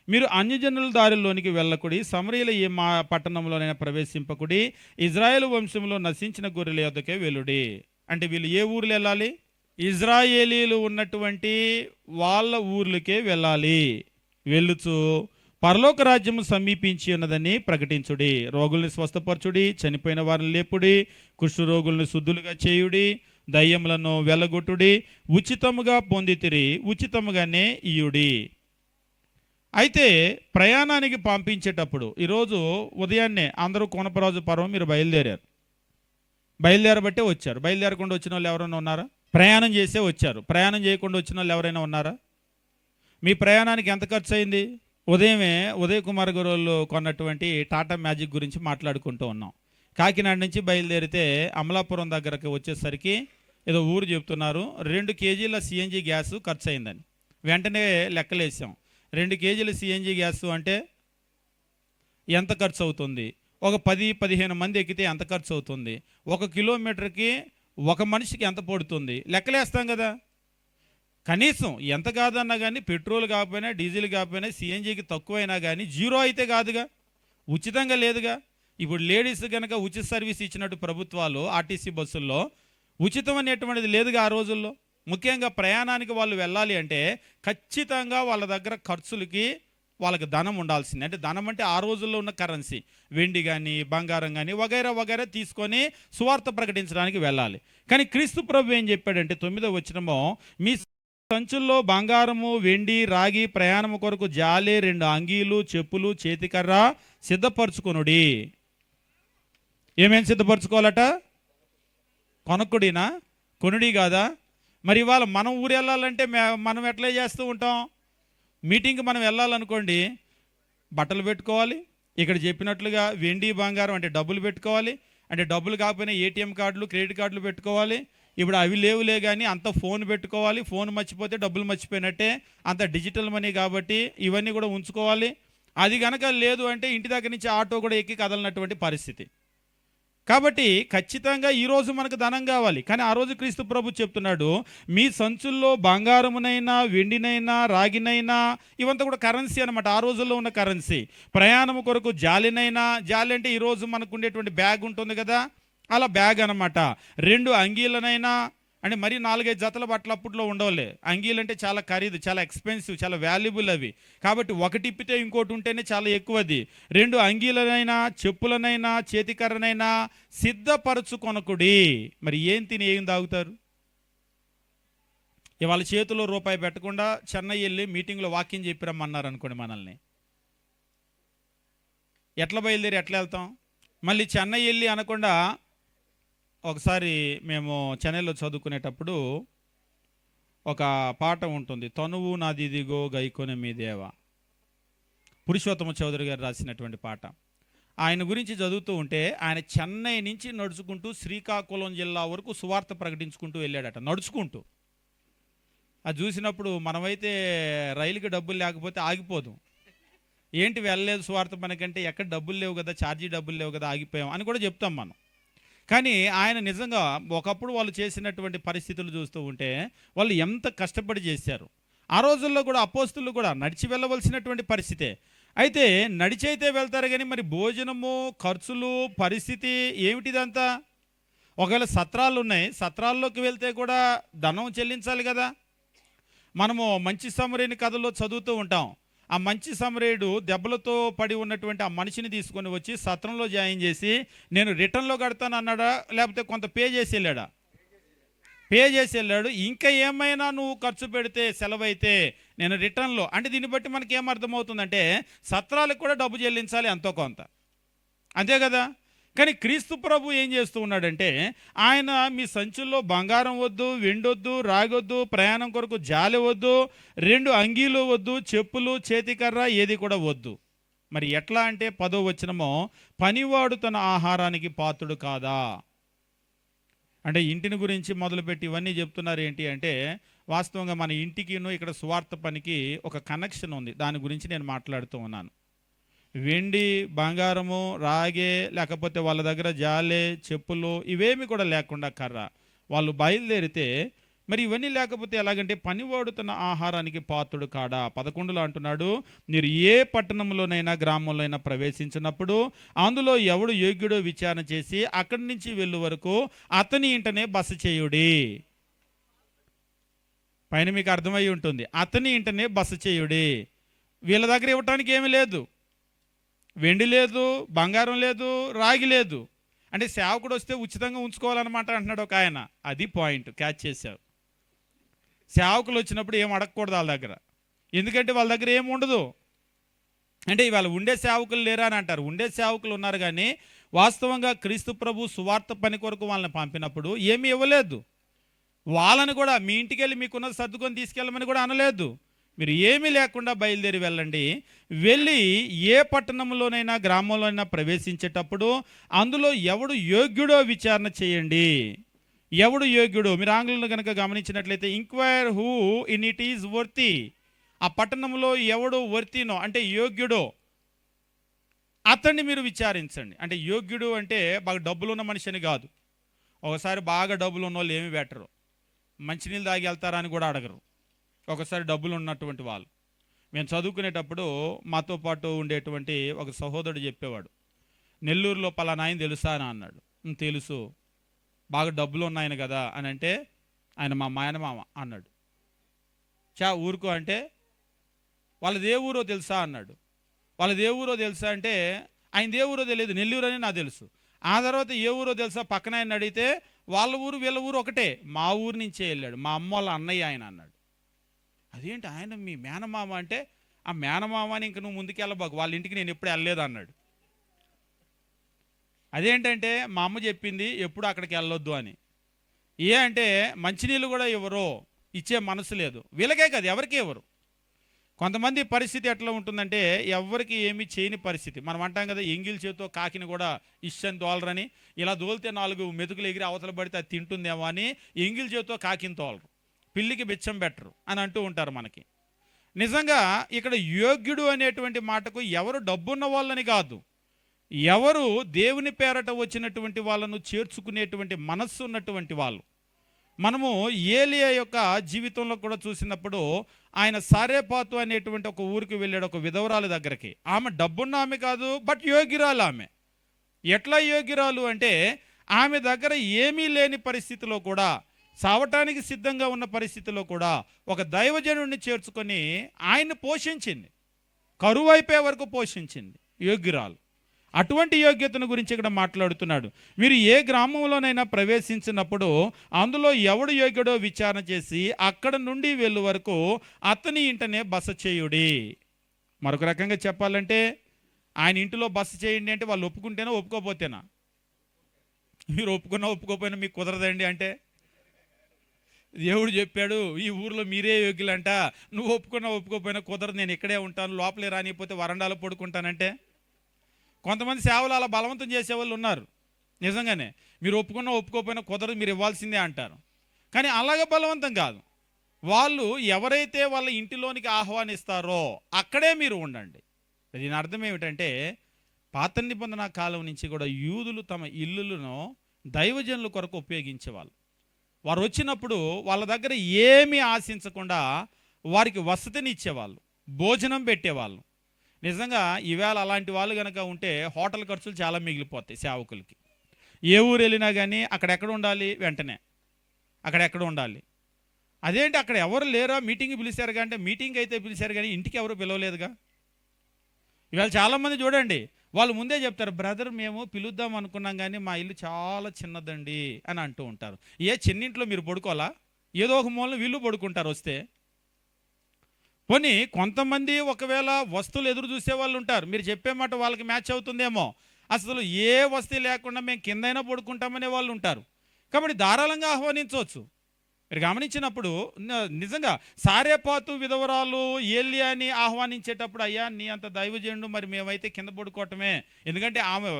మీరు అన్యజనుల దారిలోనికి వెళ్ళకుడి, సమరయుల ఏ మా పట్టణంలోనైనా ప్రవేశింపకుడి, ఇజ్రాయేలు వంశంలో నశించిన గొర్రెల యొద్దకే వెళ్ళుడి. అంటే వీళ్ళు ఏ ఊర్లు వెళ్ళాలి? ఇజ్రాయేలీలు ఉన్నటువంటి వాళ్ళ ఊర్లకే వెళ్ళాలి. వెళ్ళుచు పరలోక రాజ్యము సమీపించి ఉన్నదని ప్రకటించుడి, రోగుల్ని స్వస్థపరచుడి, చనిపోయిన వారిని లేపుడి, కుష్ఠరోగుల్ని శుద్ధులుగా చేయుడి, దయ్యములను వెళ్ళగొట్టుడి, ఉచితముగా పొందితిరి ఉచితముగానే ఇయుడి. అయితే ప్రయాణానికి పంపించేటప్పుడు ఈరోజు ఉదయాన్నే అందరూ కోనపరాజు పర్వం మీరు బయలుదేరబట్టే వచ్చారు. బయలుదేరకుండా వచ్చిన వాళ్ళు ఎవరైనా ఉన్నారా? ప్రయాణం చేసే వచ్చారు. ప్రయాణం చేయకుండా వచ్చిన వాళ్ళు ఎవరైనా ఉన్నారా? మీ ప్రయాణానికి ఎంత ఖర్చు అయింది? ఉదయ్ కుమార్ గారు కొన్నటువంటి టాటా మ్యాజిక్ గురించి మాట్లాడుకుంటూ ఉన్నాం. కాకినాడ నుంచి బయలుదేరితే అమలాపురం దగ్గరకు వచ్చేసరికి ఏదో ఊరు చెప్తున్నారు, 2 కేజీల సిఎన్జి గ్యాస్ ఖర్చు అయిందని. వెంటనే లెక్కలేసాం. 2 కేజీల సిఎన్జి గ్యాస్ అంటే ఎంత ఖర్చు అవుతుంది? ఒక 10-15 మంది ఎక్కితే ఎంత ఖర్చు అవుతుంది? 1 కిలోమీటర్కి ఒక మనిషికి ఎంత పడుతుంది? లెక్కలేస్తాం కదా. కనీసం ఎంత కాదన్నా కానీ పెట్రోల్ కాకపోయినా, డీజిల్ కాకపోయినా, సిఎన్జికి తక్కువైనా కానీ జీరో అయితే కాదుగా, ఉచితంగా లేదుగా. ఇప్పుడు లేడీస్ కనుక ఉచిత సర్వీస్ ఇచ్చినట్టు ప్రభుత్వాలు ఆర్టీసీ బస్సుల్లో ఉచితం అనేటువంటిది లేదుగా ఆ రోజుల్లో. ముఖ్యంగా ప్రయాణానికి వాళ్ళు వెళ్ళాలి అంటే ఖచ్చితంగా వాళ్ళ దగ్గర ఖర్చులకి వాళ్ళకి ధనం ఉండాల్సింది. అంటే ధనం అంటే ఆ రోజుల్లో ఉన్న కరెన్సీ, వెండి కానీ బంగారం కానీ వగైరా తీసుకొని సువార్త ప్రకటించడానికి వెళ్ళాలి. కానీ క్రీస్తు ప్రభు ఏం చెప్పాడంటే 9వ వచనమో, మీ సంచుల్లో బంగారము, వెండి, రాగి, ప్రయాణము కొరకు జాలే, 2 అంగీలు, చెప్పులు, చేతికర్ర సిద్ధపరచుకొనుడి. ఏమేం సిద్ధపరచుకోవాలట? కొనకుడినా? కొనుడి కాదా? మరి ఇవాళ మనం ఊరు వెళ్ళాలంటే మనం ఎట్లా చేస్తూ ఉంటాం? మీటింగ్కి మనం వెళ్ళాలనుకోండి, బట్టలు పెట్టుకోవాలి, ఇక్కడ చెప్పినట్లుగా వెండి బంగారం అంటే డబ్బులు పెట్టుకోవాలి, అంటే డబ్బులు కాకపోయినా ఏటీఎం కార్డులు, క్రెడిట్ కార్డులు పెట్టుకోవాలి. ఇప్పుడు అవి లేవులే కానీ అంత ఫోన్ పెట్టుకోవాలి, ఫోన్ మర్చిపోతే డబ్బులు మర్చిపోయినట్టే, అంత డిజిటల్ మనీ కాబట్టి ఇవన్నీ కూడా ఉంచుకోవాలి. అది కనుక లేదు అంటే ఇంటి దగ్గర నుంచి ఆటో కూడా ఎక్కి కదలనటువంటి పరిస్థితి. కాబట్టి ఖచ్చితంగా ఈరోజు మనకు ధనం కావాలి. కానీ ఆ రోజు క్రీస్తు ప్రభు చెప్తున్నాడు, మీ సంచుల్లో బంగారమునైనా, వెండినైనా, రాగినైనా, ఇవంతా కూడా కరెన్సీ అనమాట, ఆ రోజుల్లో ఉన్న కరెన్సీ. ప్రయాణం కొరకు జాలినైనా, జాలి అంటే ఈరోజు మనకు ఉండేటువంటి బ్యాగ్ ఉంటుంది కదా, అలా బ్యాగ్ అనమాట. 2 అంగీలనైనా, అంటే మరి 4-5 జతల బట్టలు అప్పట్లో ఉండవులే. అంగీలు అంటే చాలా ఖరీదు, చాలా ఎక్స్పెన్సివ్, చాలా వాల్యుబుల్ అవి. కాబట్టి ఒకటి ఇప్పితే ఇంకోటి ఉంటేనే చాలా ఎక్కువది. 2 అంగీలనైనా, చెప్పులనైనా, చేతికర్రనైనా సిద్ధపరచుకొనకుడి. మరి ఏం తిని ఏం తాగుతారు? ఇవాళ చేతిలో రూపాయి పెట్టకుండా చెన్నై వెళ్ళి మీటింగ్లో వాక్యం చెప్పిరమ్మన్నారు అనుకోండి, మనల్ని ఎట్లా బయలుదేరి ఎట్లా వెళ్తాం? మళ్ళీ చెన్నై వెళ్ళి అనకుండా, ఒకసారి మేము చెన్నైలో చదువుకునేటప్పుడు ఒక పాట ఉంటుంది, తనువు నాదిదిగో గైకొనే మీ దేవ, పురుషోత్తమ చౌదరి గారు రాసినటువంటి పాట. ఆయన గురించి చదువుతూ ఉంటే ఆయన చెన్నై నుంచి నడుచుకుంటూ శ్రీకాకుళం జిల్లా వరకు సువార్త ప్రకటించుకుంటూ వెళ్ళాడట, నడుచుకుంటూ. అది చూసినప్పుడు మనమైతే రైలుకి డబ్బులు లేకపోతే ఆగిపోదు. ఏంటి వెళ్ళలేదు సువార్త మనకంటే, ఎక్కడ డబ్బులు లేవు కదా, ఛార్జీ డబ్బులు లేవు కదా, ఆగిపోయాం అని కూడా చెప్తాం మనం. కానీ ఆయన నిజంగా ఒకప్పుడు వాళ్ళు చేసినటువంటి పరిస్థితులు చూస్తూ ఉంటే వాళ్ళు ఎంత కష్టపడి చేశారు. ఆ రోజుల్లో కూడా అపోస్తులు కూడా నడిచి వెళ్ళవలసినటువంటి పరిస్థితే. అయితే నడిచి అయితే వెళ్తారు కానీ మరి భోజనము, ఖర్చులు, పరిస్థితి ఏమిటిదంతా? ఒకవేళ సత్రాలు ఉన్నాయి, సత్రాల్లోకి వెళ్తే కూడా ధనం చెల్లించాలి కదా. మనము మంచి సమరేని కథలో చదువుతూ ఉంటాం. ఆ మంచి సమరేయుడు దెబ్బలతో పడి ఉన్నటువంటి ఆ మనిషిని తీసుకొని వచ్చి సత్రంలో జాయిన్ చేసి, నేను రిటర్న్లో కడతాను అన్నాడా, లేకపోతే కొంత పే చేసి వెళ్ళాడా? పే చేసి వెళ్ళాడు. ఇంకా ఏమైనా నువ్వు ఖర్చు పెడితే, సెలవైతే నేను రిటర్న్లో, అంటే దీన్ని బట్టి మనకి ఏమర్థమవుతుందంటే సత్రాలకు కూడా డబ్బు చెల్లించాలి ఎంతో కొంత, అంతే కదా. కానీ క్రీస్తు ప్రభు ఏం చేస్తూ ఉన్నాడంటే, ఆయన మీ సంచుల్లో బంగారం వద్దు, వెండొద్దు, రాగొద్దు, ప్రయాణం కొరకు జాలి వద్దు, 2 అంగీలు వద్దు, చెప్పులు, చేతికర్ర ఏది కూడా వద్దు. మరి ఎట్లా అంటే 10వ వచనమో, పనివాడు తన ఆహారానికి పాత్రుడు కాదా. అంటే ఇంటిని గురించి మొదలుపెట్టి ఇవన్నీ చెప్తున్నారు. ఏంటి అంటే వాస్తవంగా మన ఇంటికిను ఇక్కడ సువార్త పనికి ఒక కనెక్షన్ ఉంది. దాని గురించి నేను మాట్లాడుతూ ఉన్నాను. వెండి, బంగారము, రాగే, లేకపోతే వాళ్ళ దగ్గర జాలే, చెప్పులు ఇవేమి కూడా లేకుండా కర్ర, వాళ్ళు బయలుదేరితే మరి ఇవన్నీ లేకపోతే ఎలాగంటే పనివాడు తన ఆహారానికి పాత్రుడు కాడా. 11లో అంటున్నాడు, మీరు ఏ పట్టణంలోనైనా గ్రామంలోనైనా ప్రవేశించినప్పుడు అందులో ఎవడు యోగ్యుడో విచారణ చేసి అక్కడి నుంచి వెళ్ళు వరకు అతని ఇంటనే బస చేయుడి. పైన మీకు అర్థమై ఉంటుంది, అతని ఇంటనే బస చేయుడి. వీళ్ళ దగ్గర ఇవ్వటానికి ఏమీ లేదు, వెండి లేదు, బంగారం లేదు, రాగి లేదు. అంటే సేవకుడు వస్తే ఉచితంగా ఉంచుకోవాలన్నమాట అంటున్నాడు ఒక ఆయన. అది పాయింట్, క్యాచ్ చేశావు. సేవకులు వచ్చినప్పుడు ఏం అడగకూడదు వాళ్ళ దగ్గర, ఎందుకంటే వాళ్ళ దగ్గర ఏమి ఉండదు. అంటే ఇవాళ ఉండే సేవకులు లేరా అని అంటారు. ఉండే సేవకులు ఉన్నారు, కానీ వాస్తవంగా క్రీస్తు ప్రభు సువార్త పని కొరకు వాళ్ళని పంపినప్పుడు ఏమీ ఇవ్వలేదు. వాళ్ళని కూడా మీ ఇంటికి వెళ్ళి మీకున్నది సర్దుకొని తీసుకెళ్ళమని కూడా అనలేదు. మీరు ఏమీ లేకుండా బయలుదేరి వెళ్ళండి. వెళ్ళి ఏ పట్టణంలోనైనా గ్రామంలోనైనా ప్రవేశించేటప్పుడు అందులో ఎవడు యోగ్యుడో విచారణ చేయండి. ఎవడు యోగ్యుడు, మీరు ఆంగ్లంలో కనుక గమనించినట్లయితే inquire who in it is worthy. ఆ పట్టణంలో ఎవడు వర్తినో అంటే యోగ్యుడో అతన్ని మీరు విచారించండి. అంటే యోగ్యుడు అంటే బాగా డబ్బులు ఉన్న మనిషి అని కాదు. ఒకసారి బాగా డబ్బులు ఉన్న వాళ్ళు ఏమి పెట్టరు, మంచినీళ్ళు తాగి వెళ్తారా అని కూడా అడగరు. ఒకసారి డబ్బులు ఉన్నటువంటి వాళ్ళు. మేము చదువుకునేటప్పుడు మాతో పాటు ఉండేటువంటి ఒక సహోదరుడు చెప్పేవాడు, నెల్లూరులో పలానా ఆయన తెలుసా అని అన్నాడు. తెలుసు, బాగా డబ్బులు ఉన్నాయన కదా అని అంటే, ఆయన మా మాయనమామ అన్నాడు. ఊరుకో అంటే, వాళ్ళది ఏ ఊరో తెలుసా అన్నాడు. వాళ్ళది ఏ ఊరో తెలుసా అంటే, ఆయన ఏ ఊరో తెలియదు, నెల్లూరు అని నాకు తెలుసు. ఆ తర్వాత ఏ ఊరో తెలుసా పక్కన ఆయన అడిగితే, వాళ్ళ ఊరు వీళ్ళ ఊరు ఒకటే, మా ఊరు నుంచే వెళ్ళాడు, మా అమ్మ వాళ్ళ అన్నయ్య ఆయన అన్నాడు. అదేంటి ఆయన మీ మేనమామ అంటే, ఆ మేనమామని ఇంక నువ్వు ముందుకెళ్ళబాకు, వాళ్ళ ఇంటికి నేను ఎప్పుడు వెళ్ళలేదు అన్నాడు. అదేంటంటే మా అమ్మ చెప్పింది ఎప్పుడు అక్కడికి వెళ్ళొద్దు అని. అంటే మంచినీళ్ళు కూడా ఎవరో ఇచ్చే మనసు లేదు వీళ్ళకే కదా, ఎవరికి ఎవరు. కొంతమంది పరిస్థితి ఎట్లా ఉంటుందంటే ఎవరికి ఏమీ చేయని పరిస్థితి. మనం అంటాం కదా, ఎంగిల్ చేతితో కాకిని కూడా ఇష్టని తోలరని. ఇలా దోలితే 4 మెతుకులు ఎగిరి అవతల పడితే అది తింటుందేమో అని ఎంగిల్ చేతితో కాకిని తోలరు, పిల్లికి బిచ్చం పెట్టరు అని అంటూ ఉంటారు మనకి. నిజంగా ఇక్కడ యోగ్యుడు అనేటువంటి మాటకు ఎవరు డబ్బున్న వాళ్ళని కాదు, ఎవరు దేవుని పేరట వచ్చినటువంటి వాళ్ళను చేర్చుకునేటువంటి మనస్సు ఉన్నటువంటి వాళ్ళు. మనము ఏలియా యొక్క జీవితంలో కూడా చూసినప్పుడు ఆయన సారేపాతు అనేటువంటి ఒక ఊరికి వెళ్ళాడు, ఒక విధవరాలు దగ్గరికి. ఆమె డబ్బున్న ఆమె కాదు, బట్ యోగ్యురాలు ఆమె. ఎట్లా యోగ్యురాలు అంటే ఆమె దగ్గర ఏమీ లేని పరిస్థితిలో కూడా, సావటానికి సిద్ధంగా ఉన్న పరిస్థితిలో కూడా ఒక దైవజనుడిని చేర్చుకొని ఆయన్ని పోషించింది, కరువు అయిపోయే వరకు పోషించింది యోగ్యురాలు. అటువంటి యోగ్యతను గురించి ఇక్కడ మాట్లాడుతున్నాడు. మీరు ఏ గ్రామంలోనైనా ప్రవేశించినప్పుడు అందులో ఎవడు యోగ్యుడో విచారణ చేసి అక్కడ నుండి వెళ్ళు వరకు అతని ఇంటనే బస చేయుడి. మరొక రకంగా చెప్పాలంటే ఆయన ఇంటిలో బస చేయండి అంటే వాళ్ళు ఒప్పుకుంటేనా ఒప్పుకోపోతేనా? మీరు ఒప్పుకున్నా ఒప్పుకోపోయినా మీకు కుదరదండి అంటే, దేవుడు చెప్పాడు ఈ ఊర్లో మీరే యోగ్యులంట, నువ్వు ఒప్పుకున్నా ఒప్పుకోపోయినా కుదరదు, నేను ఇక్కడే ఉంటాను, లోపలే రానిపోతే వరండాలో పడుకుంటానంటే. కొంతమంది సేవలు అలా బలవంతం చేసేవాళ్ళు ఉన్నారు. నిజంగానే మీరు ఒప్పుకున్నా ఒప్పుకోపోయినా కుదరదు, మీరు ఇవ్వాల్సిందే అంటారు. కానీ అలాగే బలవంతం కాదు, వాళ్ళు ఎవరైతే వాళ్ళ ఇంటిలోనికి ఆహ్వానిస్తారో అక్కడే మీరు ఉండండి. దీని అర్థం ఏమిటంటే పాత నిబంధన కాలం నుంచి కూడా యూదులు తమ ఇల్లులను దైవజనుల కొరకు ఉపయోగించేవాళ్ళు. వారు వచ్చినప్పుడు వాళ్ళ దగ్గర ఏమీ ఆశించకుండా వారికి వసతిని ఇచ్చేవాళ్ళు, భోజనం పెట్టేవాళ్ళు. నిజంగా ఈవేళ అలాంటి వాళ్ళు కనుక ఉంటే హోటల్ ఖర్చులు చాలా మిగిలిపోతాయి సేవకులకి. ఏ ఊరు వెళ్ళినా కానీ అక్కడెక్కడ ఉండాలి, వెంటనే అక్కడెక్కడ ఉండాలి. అదేంటి అక్కడ ఎవరు లేరా, మీటింగ్ పిలిచారుగా అంటే, మీటింగ్ అయితే పిలిచారు కానీ ఇంటికి ఎవరు పిలవలేదుగా. ఇవాళ చాలామంది చూడండి, వాళ్ళు ముందే చెప్తారు, బ్రదర్ మేము పిలుద్దాం అనుకున్నాం కానీ మా ఇల్లు చాలా చిన్నదండి అని అంటూ ఉంటారు. చిన్నింట్లో మీరు పడుకోవాలా, ఏదో ఒక మూలన వీళ్ళు పడుకుంటారు వస్తే. పోనీ కొంతమంది ఒకవేళ వస్తువులు ఎదురు చూసే వాళ్ళు ఉంటారు, మీరు చెప్పే మాట వాళ్ళకి మ్యాచ్ అవుతుందేమో, అసలు ఏ వస్తువు లేకుండా మేము కిందైనా పడుకుంటామనే వాళ్ళు ఉంటారు. కాబట్టి ధారాళంగా ఆహ్వానించవచ్చు. మీరు గమనించినప్పుడు నిజంగా సారేపాతు విధవరాలు ఏలియాని ఆహ్వానించేటప్పుడు, అయ్యా నీ అంత దైవజనుడు, మరి మేమైతే కింద పడుకోవటమే, ఎందుకంటే ఆమె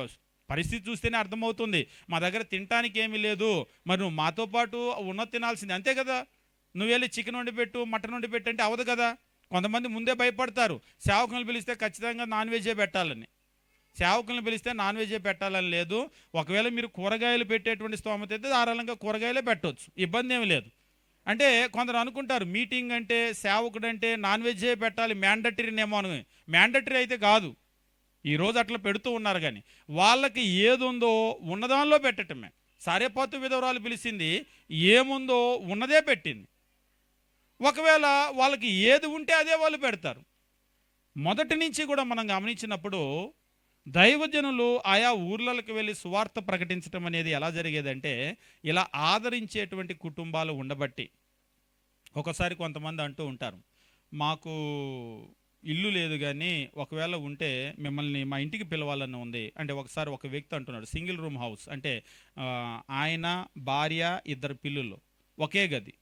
పరిస్థితి చూస్తేనే అర్థమవుతుంది, మా దగ్గర తినటానికి ఏమీ లేదు, మరి నువ్వు మాతో పాటు ఉన్న తినాల్సింది, అంతే కదా, నువ్వు వెళ్ళి చికెన్ వండి పెట్టు, మటన్ వండి పెట్టు అంటే అవదు కదా. కొంతమంది ముందే భయపడతారు, సేవకులను పిలిస్తే ఖచ్చితంగా నాన్ వెజే పెట్టాలని. సేవకులను పిలిస్తే నాన్ వెజే పెట్టాలని లేదు. ఒకవేళ మీరు కూరగాయలు పెట్టేటువంటి స్తోమత అయితే ధారాళంగా కూరగాయలే పెట్టవచ్చు, ఇబ్బంది ఏమి లేదు. అంటే కొందరు అనుకుంటారు మీటింగ్ అంటే సేవకుడు అంటే నాన్ వెజే పెట్టాలి, మ్యాండటరీనేమో అని. మ్యాండటరీ అయితే కాదు, ఈరోజు అట్లా పెడుతూ ఉన్నారు, కానీ వాళ్ళకి ఏది ఉందో ఉన్నదానిలో పెట్టటమే. సారేపాతు విధవరాలు పిలిచింది ఏముందో ఉన్నదే పెట్టింది. ఒకవేళ వాళ్ళకి ఏది ఉంటే అదే వాళ్ళు పెడతారు. మొదటి నుంచి కూడా మనం గమనించినప్పుడు దైవజనులు ఆయా ఊర్లకి వెళ్ళి సువార్త ప్రకటించడం అనేది ఎలా జరిగేదంటే, ఇలా ఆదరించేటువంటి కుటుంబాలు ఉండబట్టి. ఒకసారి కొంతమంది అంటూ ఉంటారు, మాకు ఇల్లు లేదు, కానీ ఒకవేళ ఉంటే మిమ్మల్ని మా ఇంటికి పిలవాలని ఉంది అంటే. ఒకసారి ఒక వ్యక్తి అంటున్నాడు, సింగిల్ రూమ్ హౌస్ అంటే ఆయన భార్య ఇద్దరు పిల్లులు ఒకే గది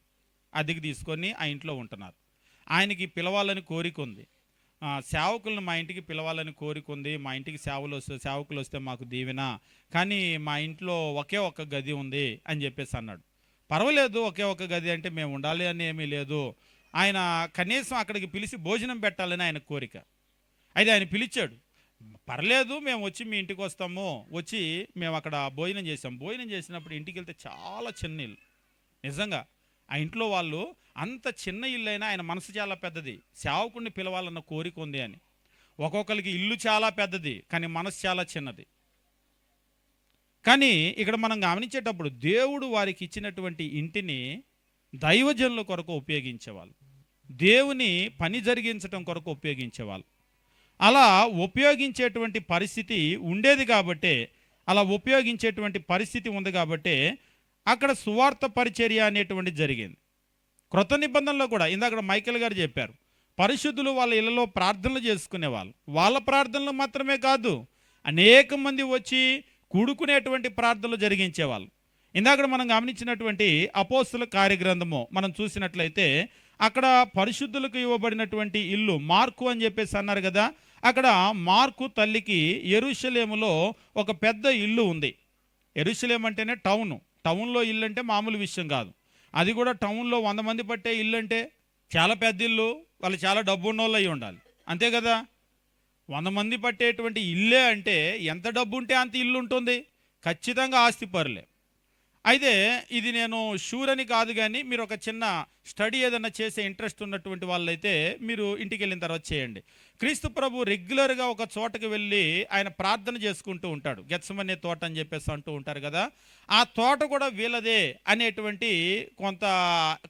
అద్దెకి తీసుకొని ఆ ఇంట్లో ఉంటున్నారు. ఆయనకి పిలవాలని కోరిక ఉంది, సేవకులను మా ఇంటికి పిలవాలని కోరిక ఉంది, మా ఇంటికి సేవకులు వస్తే మాకు దీవెన, కానీ మా ఇంట్లో ఒకే ఒక గది ఉంది అని చెప్పేసి అన్నాడు. పర్వాలేదు, ఒకే ఒక గది అంటే మేము ఉండాలి అని ఏమీ లేదు, ఆయన కనీసం అక్కడికి పిలిచి భోజనం పెట్టాలని ఆయన కోరిక. అయితే ఆయన పిలిచాడు, పర్లేదు మేము వచ్చి మీ ఇంటికి వస్తాము, వచ్చి మేము అక్కడ భోజనం చేసాం. భోజనం చేసినప్పుడు ఇంటికి వెళ్తే చాలా చిన్న ఇల్లు, నిజంగా ఆ ఇంట్లో వాళ్ళు అంత చిన్న ఇల్లు అయినా ఆయన మనసు చాలా పెద్దది, సేవకుడిని పిలవాలన్న కోరిక ఉంది అని. ఒక్కొక్కరికి ఇల్లు చాలా పెద్దది కానీ మనసు చాలా చిన్నది. కానీ ఇక్కడ మనం గమనించేటప్పుడు దేవుడు వారికి ఇచ్చినటువంటి ఇంటిని దైవజనుల కొరకు ఉపయోగించేవాళ్ళు, దేవుని పని జరిగించడం కొరకు ఉపయోగించేవాళ్ళు. అలా ఉపయోగించేటువంటి పరిస్థితి ఉండేది కాబట్టే, అలా ఉపయోగించేటువంటి పరిస్థితి ఉంది కాబట్టే అక్కడ సువార్త పరిచర్య అనేటువంటిది జరిగింది. క్రొత్త నిబంధనలో కూడా ఇందాక మైకేల్ గారు చెప్పారు, పరిశుద్ధులు వాళ్ళ ఇళ్లలో ప్రార్థనలు చేసుకునేవాళ్ళు. వాళ్ళ ప్రార్థనలు మాత్రమే కాదు, అనేక మంది వచ్చి కూడుకునేటువంటి ప్రార్థనలు జరిగించేవాళ్ళు. ఇందాక మనం గమనించినటువంటి అపోస్తుల కార్యగ్రంథము మనం చూసినట్లయితే అక్కడ పరిశుద్ధులకు ఇవ్వబడినటువంటి ఇల్లు మార్కు అని చెప్పేసి అన్నారు కదా. అక్కడ మార్కు తల్లికి యెరూషలేములో ఒక పెద్ద ఇల్లు ఉంది. యెరూషలేం అంటేనే టౌన్లో ఇల్లు అంటే మామూలు విషయం కాదు. అది కూడా టౌన్లో 100 మంది పట్టే ఇల్లు అంటే చాలా పెద్ద ఇల్లు, వాళ్ళు చాలా డబ్బు ఉన్న వాళ్ళు అయి ఉండాలి, అంతే కదా. 100 మంది పట్టేటువంటి ఇల్లే అంటే ఎంత డబ్బు ఉంటే అంత ఇల్లు ఉంటుంది, ఖచ్చితంగా ఆస్తి పరులే. అయితే ఇది నేను షూర్ అని కాదు, కానీ మీరు ఒక చిన్న స్టడీ ఏదైనా చేసే ఇంట్రెస్ట్ ఉన్నటువంటి వాళ్ళైతే మీరు ఇంటికి వెళ్ళిన తర్వాత చేయండి. క్రీస్తు ప్రభు రెగ్యులర్గా ఒక చోటకి వెళ్ళి ఆయన ప్రార్థన చేసుకుంటూ ఉంటాడు. గెత్సెమనే తోట అని చెప్పేసి అంటూ ఉంటారు కదా. ఆ తోట కూడా వీళ్ళదే అనేటువంటి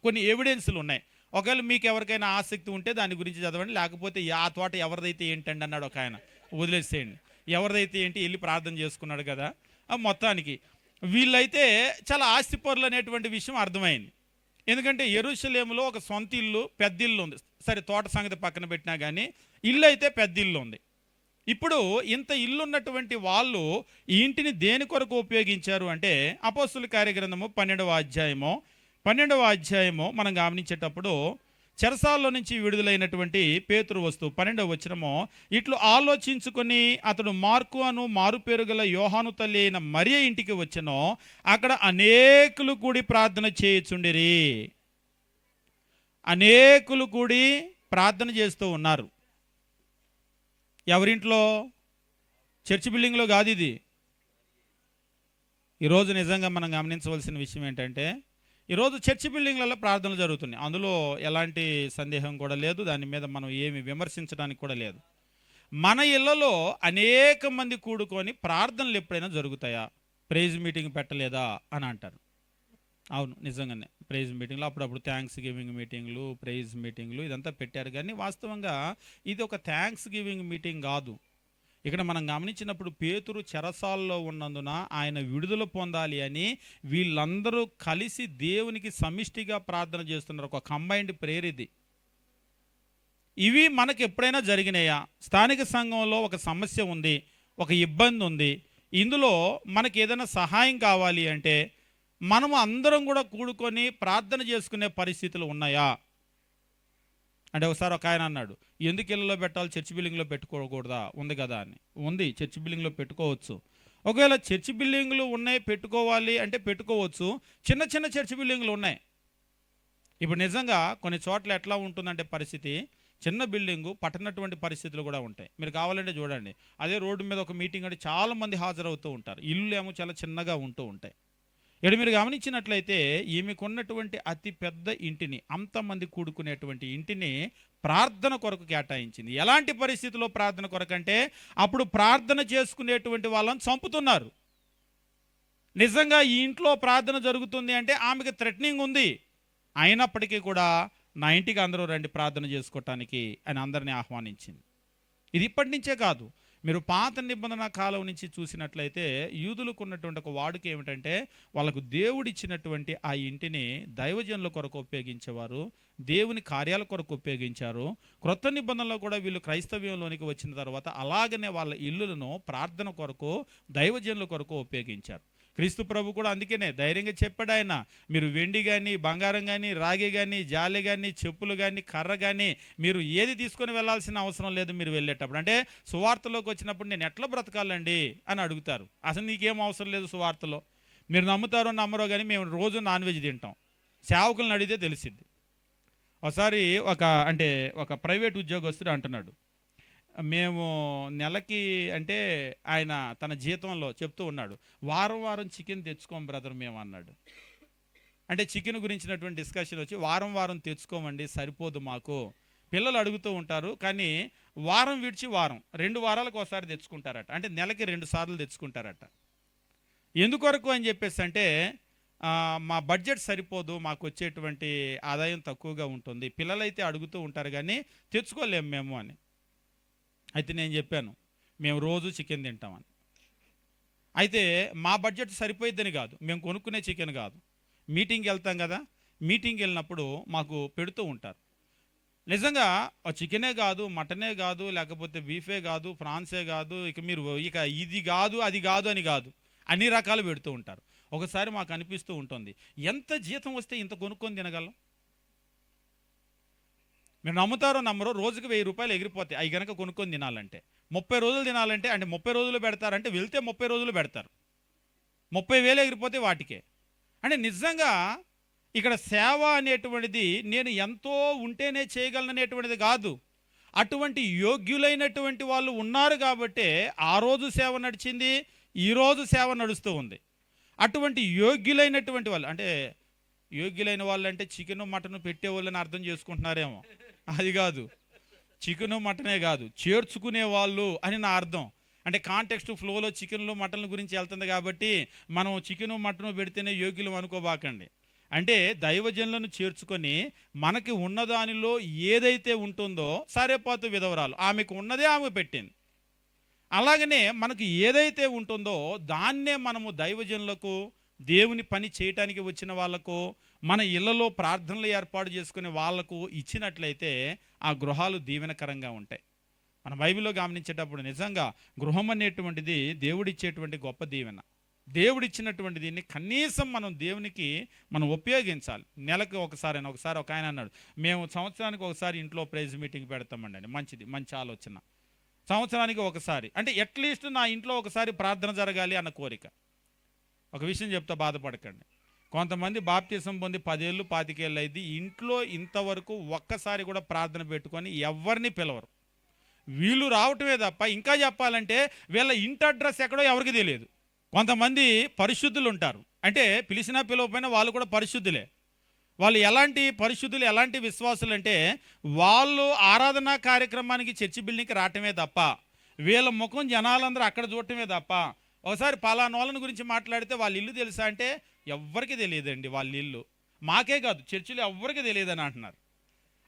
కొన్ని ఎవిడెన్స్లు ఉన్నాయి. ఒకవేళ మీకు ఎవరికైనా ఆసక్తి ఉంటే దాని గురించి చదవండి, లేకపోతే ఆ తోట ఎవరిదైతే ఏంటండి అన్నాడు ఒక ఆయన, వదిలేసేయండి. ఎవరిదైతే ఏంటి, వెళ్ళి ప్రార్థన చేసుకున్నాడు కదా. మొత్తానికి వీళ్ళైతే చాలా ఆస్తిపరులు అనేటువంటి విషయం అర్థమైంది. ఎందుకంటే యెరూషలేములో ఒక సొంత ఇల్లు, పెద్ద ఇల్లు ఉంది. సరే తోట సంగతి పక్కన పెట్టినా కానీ ఇల్లు అయితే పెద్ద ఇల్లు ఉంది. ఇప్పుడు ఇంత ఇల్లు ఉన్నటువంటి వాళ్ళు ఈ ఇంటిని దేని కొరకు ఉపయోగించారు అంటే, అపోస్తుల కార్యగ్రంథము 12వ అధ్యాయము మనం గమనించేటప్పుడు చెరసాల్లో నుంచి విడుదలైనటువంటి పేతురు వస్తూ 12వ వచనము, ఇట్లు ఆలోచించుకొని అతడు మార్కు అను మారు పేరు గల యోహాను తల్లి అయిన మరియ ఇంటికి వచ్చెనో, అక్కడ అనేకులు కూడి ప్రార్థన చేయుచుండిరి. అనేకులు కూడి ప్రార్థన చేస్తూ ఉన్నారు. ఎవరింట్లో? చర్చ్ బిల్డింగ్లో కాదు ఇది. ఈరోజు నిజంగా మనం గమనించవలసిన విషయం ఏంటంటే, ఈరోజు చర్చి బిల్డింగ్లలో ప్రార్థనలు జరుగుతున్నాయి, అందులో ఎలాంటి సందేహం కూడా లేదు, దాని మీద మనం ఏమి విమర్శించడానికి కూడా లేదు. మన ఇళ్లలో అనేక మంది కూడుకొని ప్రార్థనలు ఎప్పుడైనా జరుగుతాయా? ప్రైజ్ మీటింగ్ పెట్టలేదా అని అంటారు. అవును, నిజంగానే ప్రైజ్ మీటింగ్లు, అప్పుడప్పుడు థ్యాంక్స్ గివింగ్ మీటింగ్లు, ప్రైజ్ మీటింగ్లు ఇదంతా పెట్టారు, కానీ వాస్తవంగా ఇది ఒక థ్యాంక్స్ గివింగ్ మీటింగ్ కాదు. ఇక్కడ మనం గమనించినప్పుడు పేతురు చెరసాల్లో ఉన్నందున ఆయన విడుదల పొందాలి అని వీళ్ళందరూ కలిసి దేవునికి సమిష్టిగా ప్రార్థన చేస్తున్నారు. ఒక కంబైన్డ్ ప్రేయర్ ఇది. ఇవి మనకు ఎప్పుడైనా జరిగినాయా? స్థానిక సంఘంలో ఒక సమస్య ఉంది, ఒక ఇబ్బంది ఉంది, ఇందులో మనకి ఏదైనా సహాయం కావాలి అంటే మనము అందరం కూడా కూడుకొని ప్రార్థన చేసుకునే పరిస్థితులు ఉన్నాయా అంటే ఒకసారి ఒక ఆయన అన్నాడు, ఎందుకు ఇళ్ళలో పెట్టాలి, చర్చ్ బిల్డింగ్లో పెట్టుకోకూడదా, ఉంది కదా అని. ఉంది, చర్చ్ బిల్డింగ్లో పెట్టుకోవచ్చు. ఒకవేళ చర్చ్ బిల్డింగ్లు ఉన్నాయి పెట్టుకోవాలి అంటే పెట్టుకోవచ్చు. చిన్న చిన్న చర్చ్ బిల్డింగ్లు ఉన్నాయి. ఇప్పుడు నిజంగా కొన్ని చోట్ల ఎట్లా ఉంటుందంటే పరిస్థితి, చిన్న బిల్డింగు పట్టనటువంటి పరిస్థితులు కూడా ఉంటాయి. మీరు కావాలంటే చూడండి, అదే రోడ్డు మీద ఒక మీటింగ్ అంటే చాలామంది హాజరవుతూ ఉంటారు. ఇల్లు ఏమో చాలా చిన్నగా ఉంటూ ఉంటాయి. ఇక్కడ మీరు గమనించినట్లయితే ఈమెకున్నటువంటి అతి పెద్ద ఇంటిని, అంతమంది కూడుకునేటువంటి ఇంటిని ప్రార్థన కొరకు కేటాయించింది. ఎలాంటి పరిస్థితుల్లో ప్రార్థన కొరకు అంటే, అప్పుడు ప్రార్థన చేసుకునేటువంటి వాళ్ళని చంపుతున్నారు. నిజంగా ఈ ఇంట్లో ప్రార్థన జరుగుతుంది అంటే ఆమెకి థ్రెటనింగ్ ఉంది. అయినప్పటికీ కూడా నా ఇంటికి అందరూ రండి ప్రార్థన చేసుకోవటానికి అని అందరినీ ఆహ్వానించింది. ఇది ఇప్పటి నుంచే కాదు, మీరు పాత నిబంధన కాలం నుంచి చూసినట్లయితే యూదులకు ఉన్నటువంటి ఒక వాడుక ఏమిటంటే, వాళ్ళకు దేవుడిచ్చినటువంటి ఆ ఇంటిని దైవజనుల కొరకు ఉపయోగించేవారు, దేవుని కార్యాల కొరకు ఉపయోగించారు. క్రొత్త నిబంధనలో కూడా వీళ్ళు క్రైస్తవ్యంలోనికి వచ్చిన తర్వాత అలాగనే వాళ్ళ ఇల్లులను ప్రార్థన కొరకు, దైవజనుల కొరకు ఉపయోగించారు. క్రీస్తు ప్రభు కూడా అందుకనే ధైర్యంగా చెప్పాడు ఆయన, మీరు వెండి కానీ, బంగారం కానీ, రాగి కానీ, జాలి కానీ, చెప్పులు కానీ, కర్ర కానీ మీరు ఏది తీసుకొని వెళ్ళాల్సిన అవసరం లేదు. మీరు వెళ్ళేటప్పుడు అంటే సువార్తలోకి వచ్చినప్పుడు నేను ఎట్లా బ్రతకాలండి అని అడుగుతారు. అసలు నీకేం అవసరం లేదు సువార్తలో. మీరు నమ్ముతారో నమ్మరో కానీ మేము రోజు నాన్ వెజ్ తింటాం. సేవకులను అడిగితే తెలిసిద్ది. ఒకసారి ఒక ప్రైవేట్ ఉద్యోగస్తుడు అంటున్నాడు, మేము నెలకి అంటే ఆయన తన జీతంలో చెప్తూ ఉన్నాడు, వారం వారం చికెన్ తెచ్చుకోం బ్రదర్ మేము అన్నాడు. అంటే చికెన్ గురించినటువంటి డిస్కషన్ వచ్చి, వారం వారం తెచ్చుకోమండి సరిపోదు మాకు, పిల్లలు అడుగుతూ ఉంటారు కానీ వారం విడిచి వారం 2 వారాలకు ఒకసారి తెచ్చుకుంటారట. అంటే నెలకి 2 సార్లు తెచ్చుకుంటారట. ఎందుకొరకు అని చెప్పేసి అంటే, మా బడ్జెట్ సరిపోదు, మాకు వచ్చేటువంటి ఆదాయం తక్కువగా ఉంటుంది, పిల్లలైతే అడుగుతూ ఉంటారు కానీ తెచ్చుకోలేము మేము అని. అయితే నేను చెప్పాను, మేము రోజు చికెన్ తింటామని. అయితే మా బడ్జెట్ సరిపోయిద్దని కాదు, మేము కొనుక్కునే చికెన్ కాదు, మీటింగ్కి వెళ్తాం కదా, మీటింగ్కి వెళ్ళినప్పుడు మాకు పెడుతూ ఉంటారు. నిజంగా చికెనే కాదు, మటనే కాదు, లేకపోతే బీఫే కాదు, ఫ్రాన్సే కాదు, ఇక ఇది కాదు అది కాదు అని కాదు, అన్ని రకాలు పెడుతూ ఉంటారు. ఒకసారి మాకు అనిపిస్తూ ఉంటుంది, ఎంత జీతం వస్తే ఇంత కొనుక్కొని తినగలం. మీరు నమ్ముతారో నమ్మరో, రోజుకి 1000 రూపాయలు ఎగిరిపోతాయి అవి కనుక కొనుక్కొని తినాలంటే. 30 రోజులు తినాలంటే, అంటే 30 రోజులు పెడతారంటే వెళ్తే 30 రోజులు పెడతారు, 30,000 ఎగిరిపోతే వాటికే. అంటే నిజంగా ఇక్కడ సేవ అనేటువంటిది నేను ఎంతో ఉంటేనే చేయగలననేటువంటిది కాదు. అటువంటి యోగ్యులైనటువంటి వాళ్ళు ఉన్నారు కాబట్టే ఆ రోజు సేవ నడిచింది, ఈరోజు సేవ నడుస్తూ ఉంది. అటువంటి యోగ్యులైనటువంటి వాళ్ళు, అంటే యోగ్యులైన వాళ్ళు అంటే చికెను మటను పెట్టేవాళ్ళని అర్థం చేసుకుంటున్నారేమో, అది కాదు. చికెను మటనే కాదు, చేర్చుకునే వాళ్ళు అని నా అర్థం. అంటే కాంటెక్స్ట్ ఫ్లోలో చికెన్లు మటన్ల గురించి వెళ్తుంది కాబట్టి మనం చికెను మటను పెడితేనే యోగ్యులు అనుకోబాకండి. అంటే దైవజనులను చేర్చుకొని మనకి ఉన్నదానిలో ఏదైతే ఉంటుందో, సరేపాతు విధవరాలు ఆమెకు ఉన్నదే ఆమె పెట్టింది. అలాగనే మనకు ఏదైతే ఉంటుందో దాన్నే మనము దైవజనులకు, దేవుని పని చేయటానికి వచ్చిన వాళ్ళకు, మన ఇళ్లలో ప్రార్థనలు ఏర్పాటు చేసుకునే వాళ్లకు ఇచ్చినట్లయితే ఆ గృహాలు దీవెనకరంగా ఉంటాయి. మన బైబిల్లో గమనించేటప్పుడు నిజంగా గృహం అనేటువంటిది దేవుడిచ్చేటువంటి గొప్ప దీవెన. దేవుడిచ్చినటువంటి దీన్ని కనీసం మనం దేవునికి మనం ఉపయోగించాలి. నెలకు ఒకసారి ఒక ఆయన అన్నాడు, మేము సంవత్సరానికి ఒకసారి ఇంట్లో ప్రైజ్ మీటింగ్ పెడతామండి. మంచిది, మంచి ఆలోచన. సంవత్సరానికి ఒకసారి అంటే అట్లీస్ట్ నా ఇంట్లో ఒకసారి ప్రార్థన జరగాలి అన్న కోరిక. ఒక విషయం చెప్తా, బాధపడకండి. కొంతమంది బాప్తిసం పొంది 10 ఏళ్ళు 25 ఏళ్ళు అయింది, ఇంట్లో ఇంతవరకు ఒక్కసారి కూడా ప్రార్థన పెట్టుకొని ఎవరిని పిలవరు. వీళ్ళు రావటమే తప్ప, ఇంకా చెప్పాలంటే వీళ్ళ ఇంటి అడ్రస్ ఎక్కడో ఎవరికి తెలియదు. కొంతమంది పరిశుద్ధులు ఉంటారు, అంటే పిలిచినా పిలవకపోయినా వాళ్ళు కూడా పరిశుద్ధులే. వాళ్ళు ఎలాంటి పరిశుద్ధులు, ఎలాంటి విశ్వాసులు అంటే, వాళ్ళు ఆరాధనా కార్యక్రమానికి చర్చి బిల్డింగ్కి రావటమే తప్ప, వీళ్ళ ముఖం జనాలందరూ అక్కడ చూడటమే తప్ప, ఒకసారి పలానోళ్ళని గురించి మాట్లాడితే వాళ్ళ ఇల్లు తెలుసా అంటే ఎవ్వరికి తెలియదండి. వాళ్ళ ఇల్లు మాకే కాదు, చర్చిలో ఎవ్వరికి తెలియదని అంటున్నారు.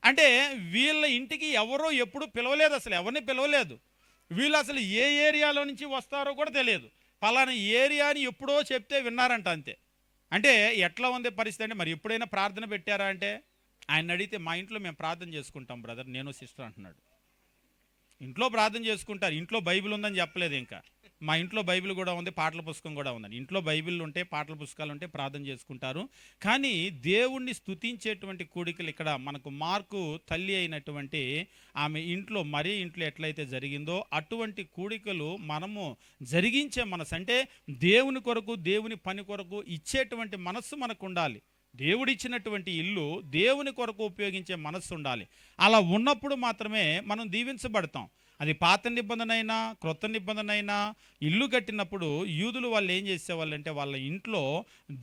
అంటే వీళ్ళ ఇంటికి ఎవరో ఎప్పుడు పిలవలేదు, అసలు ఎవరిని పిలవలేదు. వీళ్ళు అసలు ఏ ఏరియాలో నుంచి వస్తారో కూడా తెలియదు. పలానా ఏరియాని ఎప్పుడో చెప్తే విన్నారంట, అంతే. అంటే ఎట్లా ఉంది పరిస్థితి అంటే, మరి ఎప్పుడైనా ప్రార్థన పెట్టారా అంటే, ఆయన అడిగితే మా ఇంట్లో మేము ప్రార్థన చేసుకుంటాం బ్రదర్, నేను సిస్టర్ అంటున్నాడు. ఇంట్లో ప్రార్థన చేసుకుంటారు, ఇంట్లో బైబిల్ ఉందని చెప్పలేదు ఇంకా. మా ఇంట్లో బైబిల్ కూడా ఉంది, పాటల పుస్తకం కూడా ఉందని. ఇంట్లో బైబిల్ ఉంటే, పాటల పుస్తకాలు ఉంటే ప్రార్థన చేసుకుంటారు. కానీ దేవుణ్ణి స్తుతించేటువంటి కూడికలు ఇక్కడ మనకు మార్కు తల్లి అయినటువంటి ఆమె ఇంట్లో, మరీ ఇంట్లో ఎట్లయితే జరిగిందో అటువంటి కూడికలు మనము జరిగించే మనసు, అంటే దేవుని కొరకు, దేవుని పని కొరకు ఇచ్చేటువంటి మనస్సు మనకు ఉండాలి. దేవుడిచ్చినటువంటి ఇల్లు దేవుని కొరకు ఉపయోగించే మనస్సు ఉండాలి. అలా ఉన్నప్పుడు మాత్రమే మనం దీవించబడతాం. అది పాత నిబంధన అయినా క్రొత్త నిబంధన అయినా ఇల్లు కట్టినప్పుడు యూదులు వాళ్ళు ఏం చేసేవాళ్ళంటే వాళ్ళ ఇంట్లో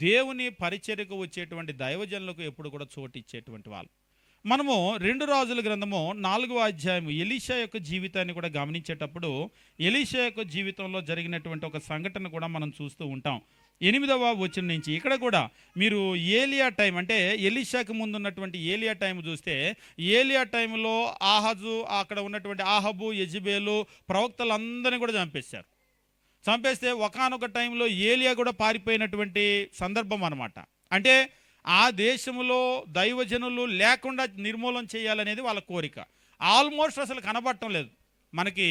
దేవుని పరిచర్యకు వచ్చేటువంటి దైవజనులకు ఎప్పుడు కూడా చోటు ఇచ్చేటువంటి వాళ్ళు. మనము 2 రాజుల గ్రంథము 4వ అధ్యాయము ఎలీషా యొక్క జీవితాన్ని కూడా గమనించేటప్పుడు ఎలీషా యొక్క జీవితంలో జరిగినటువంటి ఒక సంఘటన కూడా మనం చూస్తూ ఉంటాం. 8వ వచనం నుంచి ఇక్కడ కూడా మీరు ఏలియా టైం, అంటే ఎలీషాకి ముందు ఉన్నటువంటి ఏలియా టైం చూస్తే, ఏలియా టైంలో ఆహాజు, అక్కడ ఉన్నటువంటి ఆహబు, యెజెబెలు ప్రవక్తలందరినీ కూడా చంపేశారు. చంపేస్తే ఒకానొక టైంలో ఏలియా కూడా పారిపోయినటువంటి సందర్భం అన్నమాట. అంటే ఆ దేశంలో దైవజనులు లేకుండా నిర్మూలన చేయాలనేది వాళ్ళ కోరిక. ఆల్మోస్ట్ అసలు కనబడటం లేదు. మనకి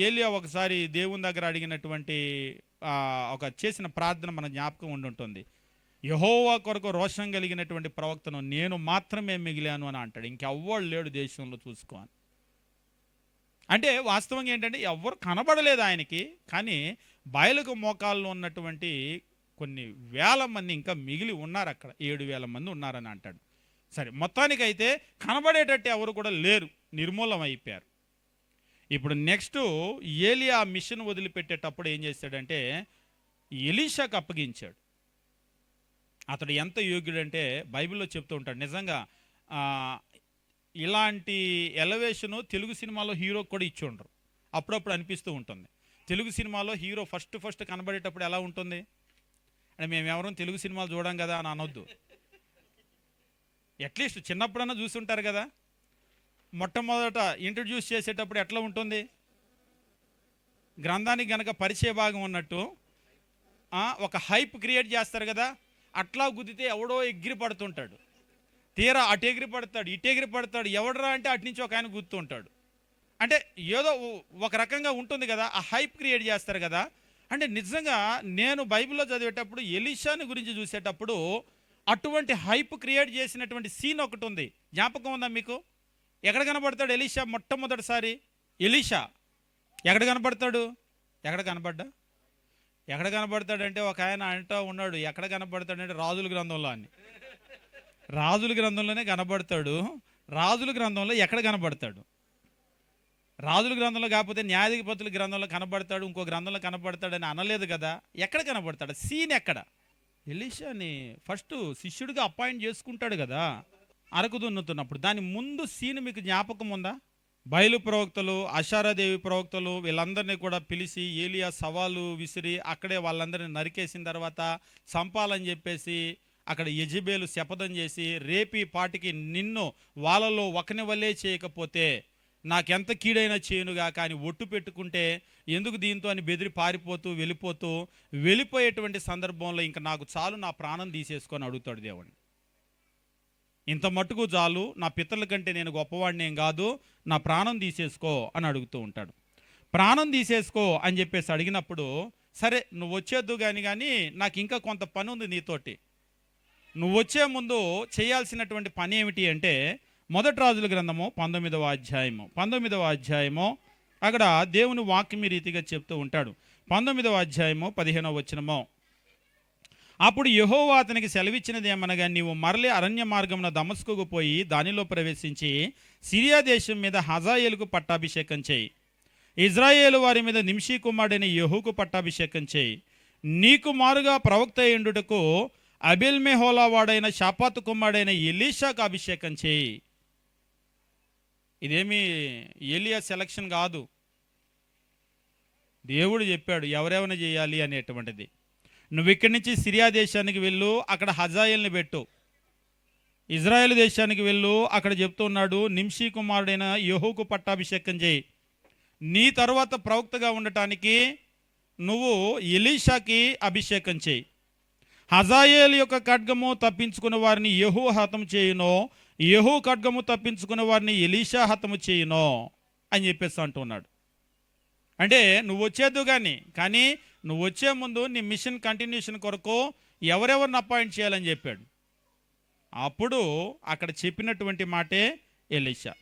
ఏలియా ఒకసారి దేవుని దగ్గర అడిగినటువంటి ఒక చేసిన ప్రార్థన మన జ్ఞాపకం ఉండుంటుంది. యెహోవా కొరకు రోషం కలిగినటువంటి ప్రవక్తను నేను మాత్రమే మిగిలాను అని అంటాడు. ఇంకెవ్వడు లేడు దేశంలో చూసుకోని. అంటే వాస్తవంగా ఏంటంటే ఎవ్వరు కనబడలేదు ఆయనకి, కానీ బయలుకు మోకాల్లో ఉన్నటువంటి కొన్ని వేల మంది ఇంకా మిగిలి ఉన్నారు అక్కడ. 7,000 మంది ఉన్నారని అంటాడు. సరే, మొత్తానికైతే కనబడేటట్టు ఎవరు కూడా లేరు, నిర్మూలం అయిపోయారు. ఇప్పుడు నెక్స్ట్ ఏలియా మిషన్ వదిలిపెట్టేటప్పుడు ఏం చేశాడంటే ఎలీషాకు అప్పగించాడు. అతడు ఎంత యోగ్యుడంటే బైబిల్లో చెప్తూ ఉంటాడు. నిజంగా ఇలాంటి ఎలవేషను తెలుగు సినిమాలో హీరోకి కూడా ఇచ్చి ఉండరు. అప్పుడప్పుడు అనిపిస్తూ ఉంటుంది. తెలుగు సినిమాలో హీరో ఫస్ట్ కనబడేటప్పుడు ఎలా ఉంటుంది అంటే, మేము ఎవరూ తెలుగు సినిమాలు చూడం కదా అని అనొద్దు. అట్లీస్ట్ చిన్నప్పుడన్నా చూసి ఉంటారు కదా. మొట్టమొదట ఇంట్రడ్యూస్ చేసేటప్పుడు ఎట్లా ఉంటుంది, గ్రంథానికి గనక పరిచయ భాగం ఉన్నట్టు ఒక హైప్ క్రియేట్ చేస్తారు కదా. అట్లా గుద్దితే ఎవడో ఎగిరి పడుతుంటాడు. తీరా అటు ఎగిరి పడతాడు, ఇటు ఎగిరి పడతాడు. ఎవడరా అంటే అటు నుంచి ఒక ఆయన గుర్తు ఉంటాడు. అంటే ఏదో ఒక రకంగా ఉంటుంది కదా, ఆ హైప్ క్రియేట్ చేస్తారు కదా. అంటే నిజంగా నేను బైబిల్లో చదివేటప్పుడు ఎలీషాని గురించి చూసేటప్పుడు అటువంటి హైప్ క్రియేట్ చేసినటువంటి సీన్ ఒకటి ఉంది. జ్ఞాపకం ఉందా మీకు? ఎక్కడ కనబడతాడు ఎలీషా మొట్టమొదటిసారి? ఎలీషా ఎక్కడ కనబడతాడు? ఎక్కడ కనబడతాడంటే ఒక ఆయన అంటూ ఉన్నాడు, ఎక్కడ కనబడతాడంటే రాజుల గ్రంథంలో అని. రాజుల గ్రంథంలోనే కనబడతాడు. రాజుల గ్రంథంలో ఎక్కడ కనబడతాడు? రాజుల గ్రంథంలో కాకపోతే న్యాయాధిపతుల గ్రంథంలో కనబడతాడు, ఇంకో గ్రంథంలో కనబడతాడని అనలేదు కదా. ఎక్కడ కనబడతాడు? సీన్ ఎక్కడ? ఎలీషాని ఫస్ట్ శిష్యుడిగా అపాయింట్ చేసుకుంటాడు కదా అరకు దున్నుతున్నప్పుడు. దాని ముందు సీన్ మీకు జ్ఞాపకం ఉందా? బయలు ప్రవక్తలు, అషారాదేవి ప్రవక్తలు వీళ్ళందరినీ కూడా పిలిచి ఏలియా సవాలు విసిరి అక్కడే వాళ్ళందరినీ నరికేసిన తర్వాత చంపాలని చెప్పేసి అక్కడ యెజెబెలు శపథం చేసి, రేపి పాటికి నిన్ను వాళ్ళలో ఒకని వల్లే చేయకపోతే నాకెంత కీడైనా చేయనుగా, కానీ ఒట్టు పెట్టుకుంటే ఎందుకు దీంతో అని బెదిరి పారిపోతూ వెళ్ళిపోయేటువంటి సందర్భంలో ఇంకా నాకు చాలు, నా ప్రాణం తీసేసుకొని అడుగుతాడు దేవుడిని. ఇంత మట్టుకు చాలు, నా పితరుల కంటే నేను గొప్పవాడిని ఏం కాదు, నా ప్రాణం తీసేసుకో అని అడుగుతూ ఉంటాడు. ప్రాణం తీసేసుకో అని చెప్పేసి అడిగినప్పుడు, సరే నువ్వు వచ్చేద్దు కానీ నాకు ఇంకా కొంత పని ఉంది నీతోటి. నువ్వు వచ్చే ముందు చేయాల్సినటువంటి పని ఏమిటి అంటే, మొదటి రాజుల గ్రంథము 19వ అధ్యాయము అక్కడ దేవుని వాక్యం ఈ రీతిగా చెప్తూ ఉంటాడు. 19వ అధ్యాయము 15వ వచనము. అప్పుడు యెహోవా అతనికి సెలవిచ్చినది ఏమనగా, నీవు మరలి అరణ్య మార్గమున దమస్కుకు పోయి దానిలో ప్రవేశించి సిరియా దేశం మీద హజాయేలుకు పట్టాభిషేకం చేయి. ఇజ్రాయేలు వారి మీద నింషీ కుమారుడైన యెహూకు పట్టాభిషేకం చేయి. నీకు మారుగా ప్రవక్త ఎండుటకు అబెల్మెహోలా వాడైన షాపాతు కుమారుడైన ఎలీషాకు అభిషేకం చేయి. ఇదేమి ఏలియా సెలక్షన్ కాదు, దేవుడు చెప్పాడు ఎవరెవరిని చేయాలి అనేటువంటిది. నువ్వు ఇక్కడి నుంచి సిరియా దేశానికి వెళ్ళు, అక్కడ హజాయేల్ని పెట్టు. ఇజ్రాయేల్ దేశానికి వెళ్ళు, అక్కడ చెప్తున్నాడు నింషీ కుమారుడైన యెహూకు పట్టాభిషేకం చేయి. నీ తర్వాత ప్రవక్తగా ఉండటానికి నువ్వు ఎలీషాకి అభిషేకం చేయి. హజాయేల్ యొక్క ఖడ్గము తప్పించుకున్న వారిని యెహూ హతము చేయునో, యెహూ ఖడ్గము తప్పించుకున్న వారిని ఎలీషా హతము చేయునో అని చెప్పేసి అంటున్నాడు. అంటే నువ్వు వచ్చేద్దు కానీ నువ్వు వచ్చే ముందు నీ మిషన్ కంటిన్యూషన్ కొరకు ఎవరెవరిని అపాయింట్ చేయాలని చెప్పాడు. అప్పుడు అక్కడ చెప్పినటువంటి మాటే ఎలీషా.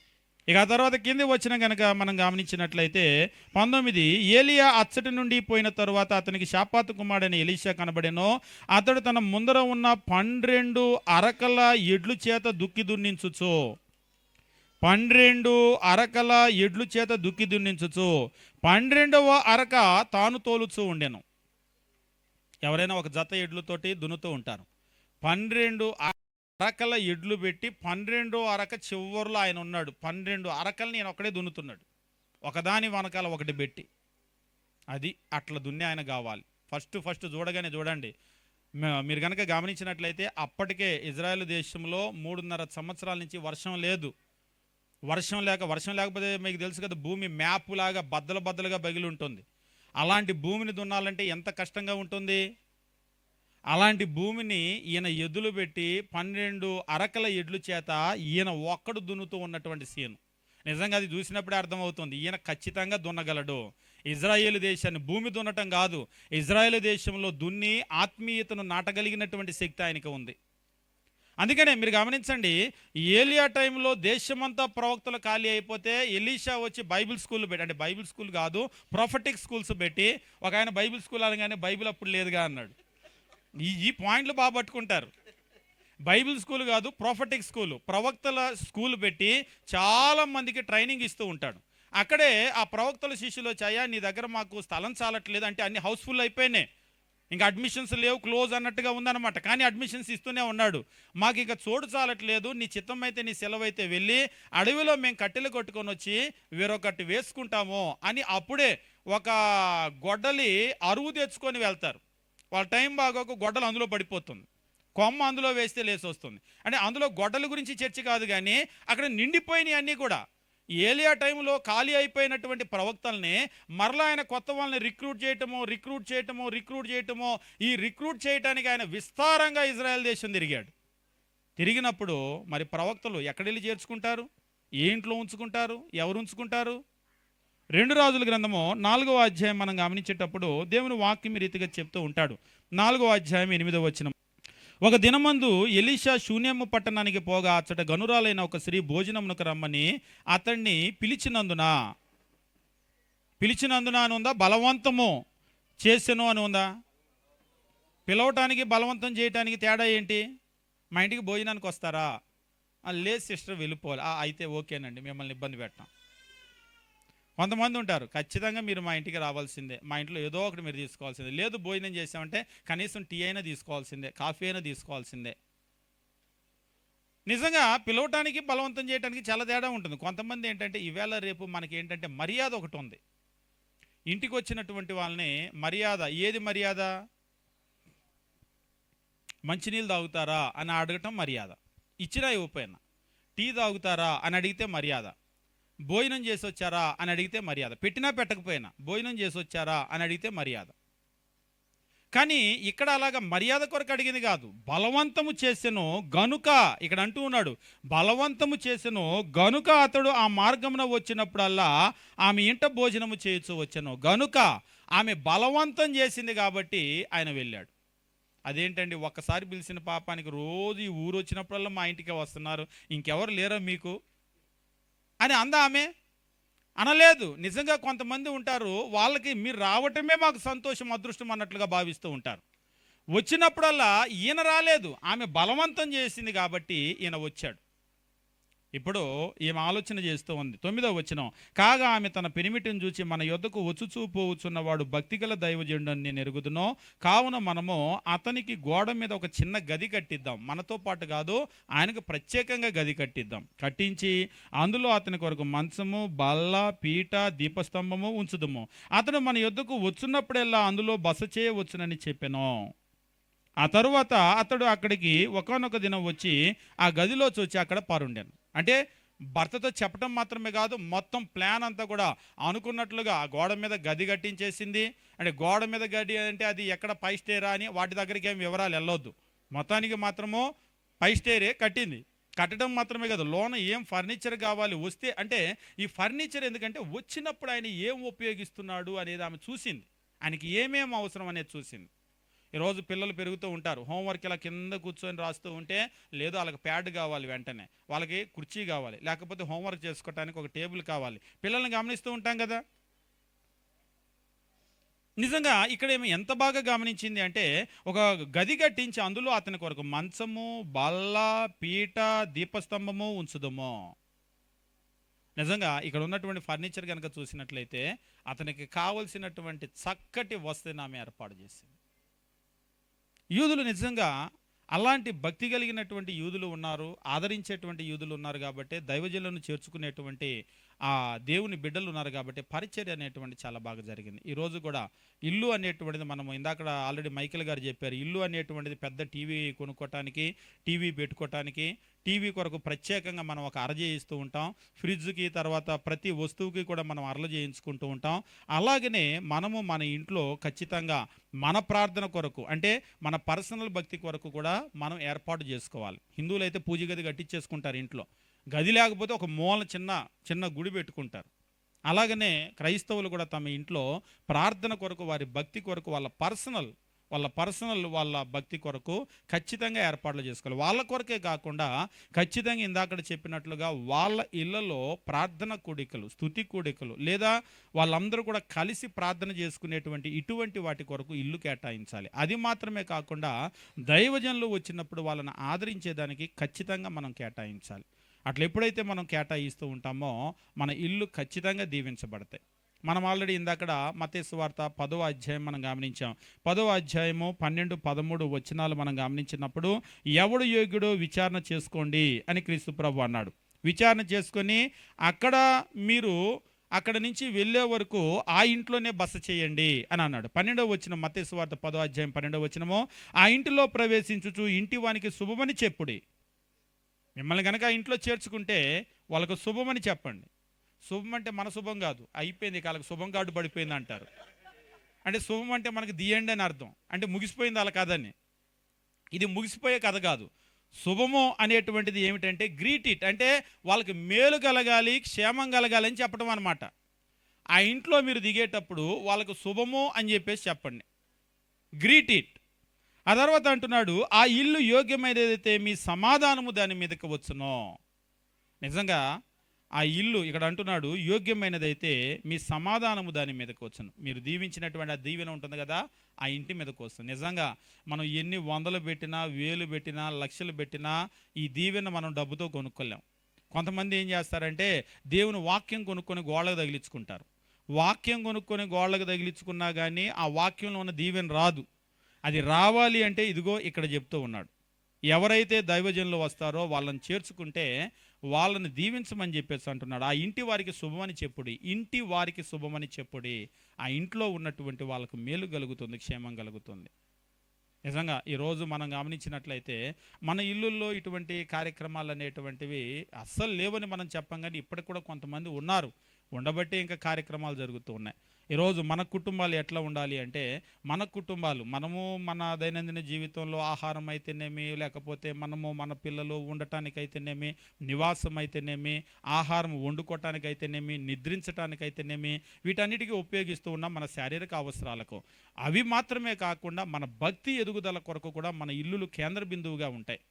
ఇక ఆ తర్వాత కింది వచ్చిన కనుక మనం గమనించినట్లయితే 19, ఏలియా అచ్చటి నుండి పోయిన తరువాత అతనికి షాపాతు కుమారుడైన ఎలీషా కనబడెను. అతడు తన ముందర ఉన్న 12 అరకల ఎడ్లు చేత దుక్కి దున్నించుచు 12 అరకల ఎడ్లు చేత దుక్కి దున్నించుచు 12వ అరక తాను తోలుచూ ఉండెను. ఎవరైనా ఒక జత ఎడ్లుతోటి దున్నుతూ ఉంటారు. 12 అరకల ఎడ్లు పెట్టి 12 అరక చివరిలో ఆయన ఉన్నాడు. 12 అరకలు నేను ఒక్కడే దున్నుతున్నాడు, ఒకదాని వెనకాల ఒకటి పెట్టి. అది అట్లా దున్నే ఆయన కావాలి. ఫస్ట్ చూడగానే చూడండి, మీరు కనుక గమనించినట్లయితే అప్పటికే ఇజ్రాయెల్ దేశంలో 3.5 సంవత్సరాల నుంచి వర్షం లేదు. వర్షం లేకపోతే మీకు తెలుసు కదా, భూమి మ్యాప్ లాగా బద్దలుగా బగిలి ఉంటుంది. అలాంటి భూమిని దున్నాలంటే ఎంత కష్టంగా ఉంటుంది. అలాంటి భూమిని ఈయన ఎద్దులు పెట్టి 12 అరకల ఎడ్లు చేత ఈయన ఒక్కడు దున్నుతూ ఉన్నటువంటి సీన్ నిజంగా అది చూసినప్పుడే అర్థమవుతుంది, ఈయన ఖచ్చితంగా దున్నగలడు. ఇజ్రాయేలు దేశాన్ని భూమి దున్నటం కాదు, ఇజ్రాయేలు దేశంలో దున్ని ఆత్మీయతను నాటగలిగినటువంటి శక్తి ఆయనకు ఉంది. అందుకనే మీరు గమనించండి, ఏలియా టైంలో దేశమంతా ప్రవక్తలు ఖాళీ అయిపోతే ఎలీషా వచ్చి బైబిల్ స్కూల్ పెట్టి, అంటే బైబిల్ స్కూల్ కాదు ప్రొఫెటిక్ స్కూల్స్ పెట్టి, ఒక ఆయన బైబిల్ స్కూల్ అనగానే బైబిల్ అప్పుడు లేదుగా అన్నాడు. ఈ పాయింట్లు బాగా పట్టుకుంటారు. బైబిల్ స్కూల్ కాదు, ప్రొఫెటిక్ స్కూల్, ప్రవక్తల స్కూల్ పెట్టి చాలా మందికి ట్రైనింగ్ ఇస్తూ ఉంటాడు. అక్కడే ఆ ప్రవక్తల శిష్యులు వచ్చాయా, నీ దగ్గర మాకు స్థలం చాలట్లేదు అంటే, అన్ని హౌస్ఫుల్ అయిపోయినాయి, ఇంకా అడ్మిషన్స్ లేవు, క్లోజ్ అన్నట్టుగా ఉందన్నమాట. కానీ అడ్మిషన్స్ ఇస్తూనే ఉన్నాడు. మాకు ఇక చోటు చాలట్లేదు, నీ చిత్తం అయితే నీ సెలవైతే వెళ్ళి అడవిలో మేము కట్టెలు కొట్టుకొని వచ్చి వేరొకటి వేసుకుంటాము అని అప్పుడే ఒక గొడ్డలి అరువు తెచ్చుకొని వెళ్తారు. వాళ్ళ టైం బాగోక గొడ్డలు అందులో పడిపోతుంది, కొమ్మ అందులో వేస్తే లేసి వస్తుంది. అంటే అందులో గొడ్డల గురించి చర్చ కాదు, కానీ అక్కడ నిండిపోయినాయి అన్నీ కూడా. ఏలియా టైంలో ఖాళీ అయిపోయినటువంటి ప్రవక్తల్ని మరలా ఆయన కొత్త వాళ్ళని రిక్రూట్ చేయటమో ఈ రిక్రూట్ చేయడానికి ఆయన విస్తారంగా ఇజ్రాయెల్ దేశం తిరిగినప్పుడు మరి ప్రవక్తలు ఎక్కడెళ్ళి చేర్చుకుంటారు, ఏ ఇంట్లో ఉంచుకుంటారు, ఎవరు ఉంచుకుంటారు? 2 రాజుల గ్రంథము 4వ అధ్యాయం మనం గమనించేటప్పుడు దేవుని వాక్యం ఈ రీతిగా చెప్తూ ఉంటాడు. 4వ అధ్యాయం 8వ వచనం. ఒక దినమందు ఎలీషా శూన్యము పట్టణానికి పోగా అచ్చట గనురాలైన ఒక స్త్రీ భోజనమునకు రమ్మని అతన్ని పిలిచినందున అని ఉందా, బలవంతము చేసెను అని ఉందా? పిలవటానికి బలవంతం చేయటానికి తేడా ఏంటి? మా ఇంటికి భోజనానికి వస్తారా? లేదు సిస్టర్ వెళ్ళిపోవాలి, అయితే ఓకేనండి, మిమ్మల్ని ఇబ్బంది పెట్టాం. కొంతమంది ఉంటారు, ఖచ్చితంగా మీరు మా ఇంటికి రావాల్సిందే, మా ఇంట్లో ఏదో ఒకటి మీరు తీసుకోవాల్సిందే, లేదు భోజనం చేసామంటే కనీసం టీ అయినా తీసుకోవాల్సిందే, కాఫీ అయినా తీసుకోవాల్సిందే. నిజంగా పిలవటానికి బలవంతం చేయడానికి చాలా తేడా ఉంటుంది. కొంతమంది ఏంటంటే ఈవేళ రేపు మనకి ఏంటంటే మర్యాద ఒకటి ఉంది. ఇంటికి వచ్చినటువంటి వాళ్ళని మర్యాద, ఏది మర్యాద? మంచినీళ్ళు తాగుతారా అని అడగటం మర్యాద, ఇచ్చినా ఇవ్వపోయినా. టీ తాగుతారా అని అడిగితే మర్యాద, భోజనం చేసి వచ్చారా అని అడిగితే మర్యాద, పెట్టినా పెట్టకపోయినా భోజనం చేసి వచ్చారా అని అడిగితే మర్యాద. కానీ ఇక్కడ అలాగా మర్యాద కొరకు అడిగింది కాదు, బలవంతము చేసెను గనుక, ఇక్కడ అంటూ ఉన్నాడు, బలవంతము చేసెను గనుక అతడు ఆ మార్గమున వచ్చినప్పుడల్లా ఆమె ఇంట భోజనము చేయొచ్చు వచ్చెను. గనుక ఆమె బలవంతం చేసింది కాబట్టి ఆయన వెళ్ళాడు. అదేంటండి, ఒక్కసారి పిలిచిన పాపానికి రోజు ఈ ఊరు వచ్చినప్పుడల్లా మా ఇంటికి వస్తున్నారు, ఇంకెవరు లేరా మీకు అని అందా ఆమె? అనలేదు. నిజంగా కొంతమంది ఉంటారు, వాళ్ళకి మీరు రావటమే మాకు సంతోషం, అదృష్టం అన్నట్లుగా భావిస్తూ ఉంటారు. వచ్చినప్పుడల్లా ఈయన రాలేదు, ఆమె బలవంతం చేసింది కాబట్టి ఈయన వచ్చాడు. ఇప్పుడు ఈమె ఆలోచన చేస్తూ ఉంది. 9వ వచనం. కాగా ఆమె తన పెనిమిటిని చూచి, మన యొద్దకు వచ్చుచూ పోవచ్చున్నవాడు భక్తిగల దైవజనుడని నేను ఎరుగుదునో, కావున మనము అతనికి గోడ మీద ఒక చిన్న గది కట్టిద్దాం, మనతో పాటు కాదు, ఆయనకు ప్రత్యేకంగా గది కట్టిద్దాం, కట్టించి అందులో అతని కొరకు మంచము, బల్ల, పీట, దీపస్తంభము ఉంచుదము. అతడు మన యొద్దకు వచ్చున్నప్పుడెల్లా అందులో బస చేయవచ్చునని చెప్పెను. ఆ తరువాత అతడు అక్కడికి ఒకానొక దినం వచ్చి ఆ గదిలో చూచి అక్కడ పారుండాను. అంటే భర్తతో చెప్పడం మాత్రమే కాదు, మొత్తం ప్లాన్ అంతా కూడా అనుకున్నట్లుగా ఆ గోడ మీద గది కట్టించేసింది. అంటే గోడ మీద గది అంటే అది ఎక్కడ 5 స్టేరా అని వాటి దగ్గరికి ఏం వివరాలు వెళ్ళొద్దు, మొత్తానికి మాత్రము 5 స్టేరే కట్టింది. కట్టడం మాత్రమే కాదు, లోన ఏం ఫర్నిచర్ కావాలి వస్తే, అంటే ఈ ఫర్నిచర్ ఎందుకంటే వచ్చినప్పుడు ఆయన ఏం ఉపయోగిస్తున్నాడు అనేది ఆమె చూసింది, ఆయనకి ఏమేమి అవసరం అనేది చూసింది. ఈరోజు పిల్లలు పెరుగుతూ ఉంటారు, హోంవర్క్ ఇలా కింద కూర్చొని రాస్తూ ఉంటే లేదు, వాళ్ళకి ప్యాడ్ కావాలి, వెంటనే వాళ్ళకి కుర్చీ కావాలి, లేకపోతే హోంవర్క్ చేసుకోవడానికి ఒక టేబుల్ కావాలి. పిల్లల్ని గమనిస్తూ ఉంటాం కదా. నిజంగా ఇక్కడేమి ఎంత బాగా గమనించింది అంటే, ఒక గది కట్టించి అందులో అతని కొరకు మంచము, బల్ల, పీట, దీపస్తంభము ఉంచుదము. నిజంగా ఇక్కడ ఉన్నటువంటి ఫర్నిచర్ కనుక చూసినట్లయితే అతనికి కావలసినటువంటి చక్కటి వస్తువుని ఆమె ఏర్పాటు చేసింది. యూదులు నిజంగా అలాంటి భక్తి కలిగినటువంటి యూదులు ఉన్నారు, ఆదరించేటువంటి యూదులు ఉన్నారు కాబట్టి, దైవజనులను చేర్చుకునేటువంటి ఆ దేవుని బిడ్డలు ఉన్నారు కాబట్టి పరిచర్య అనేటువంటి చాలా బాగా జరిగింది. ఈరోజు కూడా ఇల్లు అనేటువంటిది, మనము ఇందాక ఆల్రెడీ మైకేల్ గారు చెప్పారు, ఇల్లు అనేటువంటిది పెద్ద టీవీ కొనుక్కోవటానికి, టీవీ పెట్టుకోవటానికి, టీవీ కొరకు ప్రత్యేకంగా మనం ఒక అర చేయిస్తూ ఉంటాం, ఫ్రిడ్జ్కి, తర్వాత ప్రతి వస్తువుకి కూడా మనం అరలు చేయించుకుంటూ ఉంటాం. అలాగనే మనము మన ఇంట్లో ఖచ్చితంగా మన ప్రార్థన కొరకు, అంటే మన పర్సనల్ భక్తి కొరకు కూడా మనం ఏర్పాటు చేసుకోవాలి. హిందువులు అయితే పూజ గది కట్టించేసుకుంటారు, ఇంట్లో గది లేకపోతే ఒక మూల చిన్న గుడి పెట్టుకుంటారు. అలాగనే క్రైస్తవులు కూడా తమ ఇంట్లో ప్రార్థన కొరకు, వారి భక్తి కొరకు, వాళ్ళ భక్తి కొరకు ఖచ్చితంగా ఏర్పాట్లు చేసుకోవాలి. వాళ్ళ కొరకే కాకుండా ఖచ్చితంగా ఇందాక చెప్పినట్లుగా వాళ్ళ ఇళ్లలో ప్రార్థన కూడికలు, స్తుతి కూడికలు, లేదా వాళ్ళందరూ కూడా కలిసి ప్రార్థన చేసుకునేటువంటి ఇటువంటి వాటి కొరకు ఇల్లు కేటాయించాలి. అది మాత్రమే కాకుండా దైవజనులు వచ్చినప్పుడు వాళ్ళని ఆదరించేదానికి ఖచ్చితంగా మనం కేటాయించాలి. అట్లా ఎప్పుడైతే మనం కేటాయిస్తూ ఉంటామో మన ఇల్లు ఖచ్చితంగా దీవించబడతాయి. మనం ఆల్రెడీ ఇందాక మత్తయి సువార్త 10వ అధ్యాయం మనం గమనించాం. 10వ అధ్యాయము 12, 13 వచనాలు మనం గమనించినప్పుడు, ఎవడు యోగ్యుడో విచారణ చేసుకోండి అని క్రీస్తు ప్రభు అన్నాడు. విచారణ చేసుకొని అక్కడ నుంచి వెళ్ళే వరకు ఆ ఇంట్లోనే బస చేయండి అని అన్నాడు. 12వ వచనం, మత్తయి సువార్త 10వ అధ్యాయం 12వ వచనము, ఆ ఇంటిలో ప్రవేశించుచు ఇంటి వానికి శుభమని చెప్పుడి. మిమ్మల్ని కనుక ఆ ఇంట్లో చేర్చుకుంటే వాళ్ళకు శుభమని చెప్పండి. శుభం అంటే మన శుభం కాదు, అయిపోయింది వాళ్ళకి శుభం కార్డు పడిపోయింది అంటారు. అంటే శుభం అంటే మనకి దియండి అని అర్థం, అంటే ముగిసిపోయింది వాళ్ళ కథని. ఇది ముగిసిపోయే కథ కాదు. శుభము అనేటువంటిది ఏమిటంటే గ్రీట్ ఇట్, అంటే వాళ్ళకి మేలు కలగాలి, క్షేమం కలగాలి అని చెప్పడం అనమాట. ఆ ఇంట్లో మీరు దిగేటప్పుడు వాళ్ళకు శుభము అని చెప్పేసి చెప్పండి, గ్రీట్ ఇట్. ఆ తర్వాత అంటున్నాడు, ఆ ఇల్లు యోగ్యమైనదైతే మీ సమాధానము దాని మీదకి వచ్చునో. నిజంగా ఆ ఇల్లు ఇక్కడ అంటున్నాడు, యోగ్యమైనదైతే మీ సమాధానము దాని మీదకి వచ్చును. మీరు దీవించినటువంటి ఆ దీవెన ఉంటుంది కదా, ఆ ఇంటి మీదకి వస్తుంది. నిజంగా మనం ఎన్ని వందలు పెట్టినా, వేలు పెట్టినా, లక్షలు పెట్టినా ఈ దీవెన మనం డబ్బుతో కొనుక్కోలేం. కొంతమంది ఏం చేస్తారంటే దేవుని వాక్యం కొనుక్కొని గోళ్ళకు తగిలించుకుంటారు. వాక్యం కొనుక్కొని గోళ్ళకు తగిలించుకున్నా కానీ ఆ వాక్యంలో ఉన్న దీవెన రాదు. అది రావాలి అంటే ఇదిగో ఇక్కడ చెప్తూ ఉన్నాడు, ఎవరైతే దైవజనులు వస్తారో వాళ్ళని చేర్చుకుంటే వాళ్ళని దీవించమని చెప్పేసి అంటున్నాడు. ఆ ఇంటి వారికి శుభమని చెప్పుడి, ఇంటి వారికి శుభమని చెప్పుడి. ఆ ఇంట్లో ఉన్నటువంటి వాళ్ళకు మేలు కలుగుతుంది, క్షేమం కలుగుతుంది. నిజంగా ఈరోజు మనం గమనించినట్లయితే మన ఇల్లుల్లో ఇటువంటి కార్యక్రమాలు అనేటువంటివి అస్సలు లేవని మనం చెప్పం, కానీ ఇప్పటికి కూడా కొంతమంది ఉన్నారు, ఉండబట్టే ఇంకా కార్యక్రమాలు జరుగుతూ ఉన్నాయి. ఈరోజు మన కుటుంబాలు ఎట్లా ఉండాలి అంటే, మనము మన దైనందిన జీవితంలో ఆహారం అయితేనేమి, లేకపోతే మనము మన పిల్లలు ఉండటానికైతేనేమి, నివాసం అయితేనేమి, ఆహారం వండుకోవటానికైతేనేమి, నిద్రించడానికైతేనేమి, వీటన్నిటికీ ఉపయోగిస్తూ ఉన్నాం మన శారీరక అవసరాలకు. అవి మాత్రమే కాకుండా మన భక్తి ఎదుగుదల కొరకు కూడా మన ఇల్లులు కేంద్ర బిందువుగా ఉంటాయి.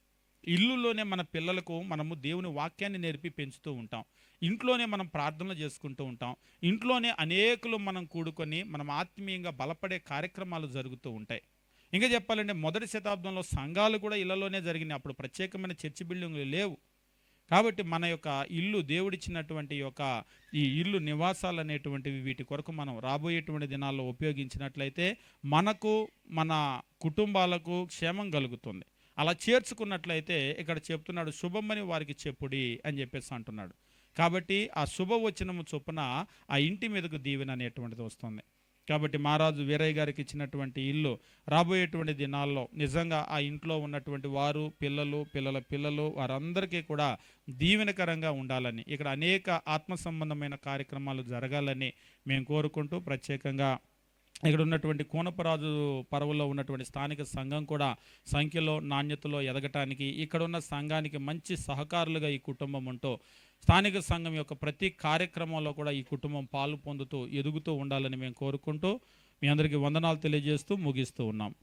ఇల్లులోనే మన పిల్లలకు మనము దేవుని వాక్యాన్ని నేర్పి పెంచుతూ ఉంటాం. ఇంట్లోనే మనం ప్రార్థనలు చేసుకుంటూ ఉంటాం. ఇంట్లోనే అనేకులు మనం కూడుకొని మనం ఆత్మీయంగా బలపడే కార్యక్రమాలు జరుగుతూ ఉంటాయి. ఇంకా చెప్పాలంటే మొదటి శతాబ్దంలో సంఘాలు కూడా ఇళ్లలోనే జరిగినాయి. అప్పుడు ప్రత్యేకమైన చర్చి బిల్డింగ్లు లేవు. కాబట్టి మన యొక్క ఇల్లు, దేవుడిచ్చినటువంటి యొక్క ఈ ఇల్లు నివాసాలు అనేటువంటివి, వీటి కొరకు మనం రాబోయేటువంటి దినాల్లో ఉపయోగించినట్లయితే మనకు, మన కుటుంబాలకు క్షేమం కలుగుతుంది. అలా చేర్చుకున్నట్లయితే ఇక్కడ చెప్తున్నాడు, శుభమని వారికి చెప్పుడి అని చెప్పేసి అంటున్నాడు. కాబట్టి ఆ శుభవచనము చొప్పున ఆ ఇంటి మీదకు దీవెన అనేటువంటిది వస్తుంది. కాబట్టి మహారాజు వీరయ్య గారికి ఇచ్చినటువంటి ఇల్లు రాబోయేటువంటి దినాల్లో నిజంగా ఆ ఇంట్లో ఉన్నటువంటి వారు, పిల్లల పిల్లలు వారందరికీ కూడా దీవెనకరంగా ఉండాలని, ఇక్కడ అనేక ఆత్మ సంబంధమైన కార్యక్రమాలు జరగాలని మేము కోరుకుంటూ ప్రత్యేకంగా ఇక్కడ ఉన్నటువంటి కూనపరాజు పరవలో ఉన్నటువంటి స్థానిక సంఘం కూడా సంఖ్యలో నాణ్యతలో ఎదగటానికి, ఇక్కడ ఉన్న సంఘానికి మంచి సహకారులుగా ఈ కుటుంబం ఉంటూ స్థానిక సంఘం యొక్క ప్రతి కార్యక్రమంలో కూడా ఈ కుటుంబం పాలు పొందుతూ ఎదుగుతూ ఉండాలని మేము కోరుకుంటూ మీ అందరికీ వందనాలు తెలియజేస్తూ ముగిస్తూ ఉన్నాం.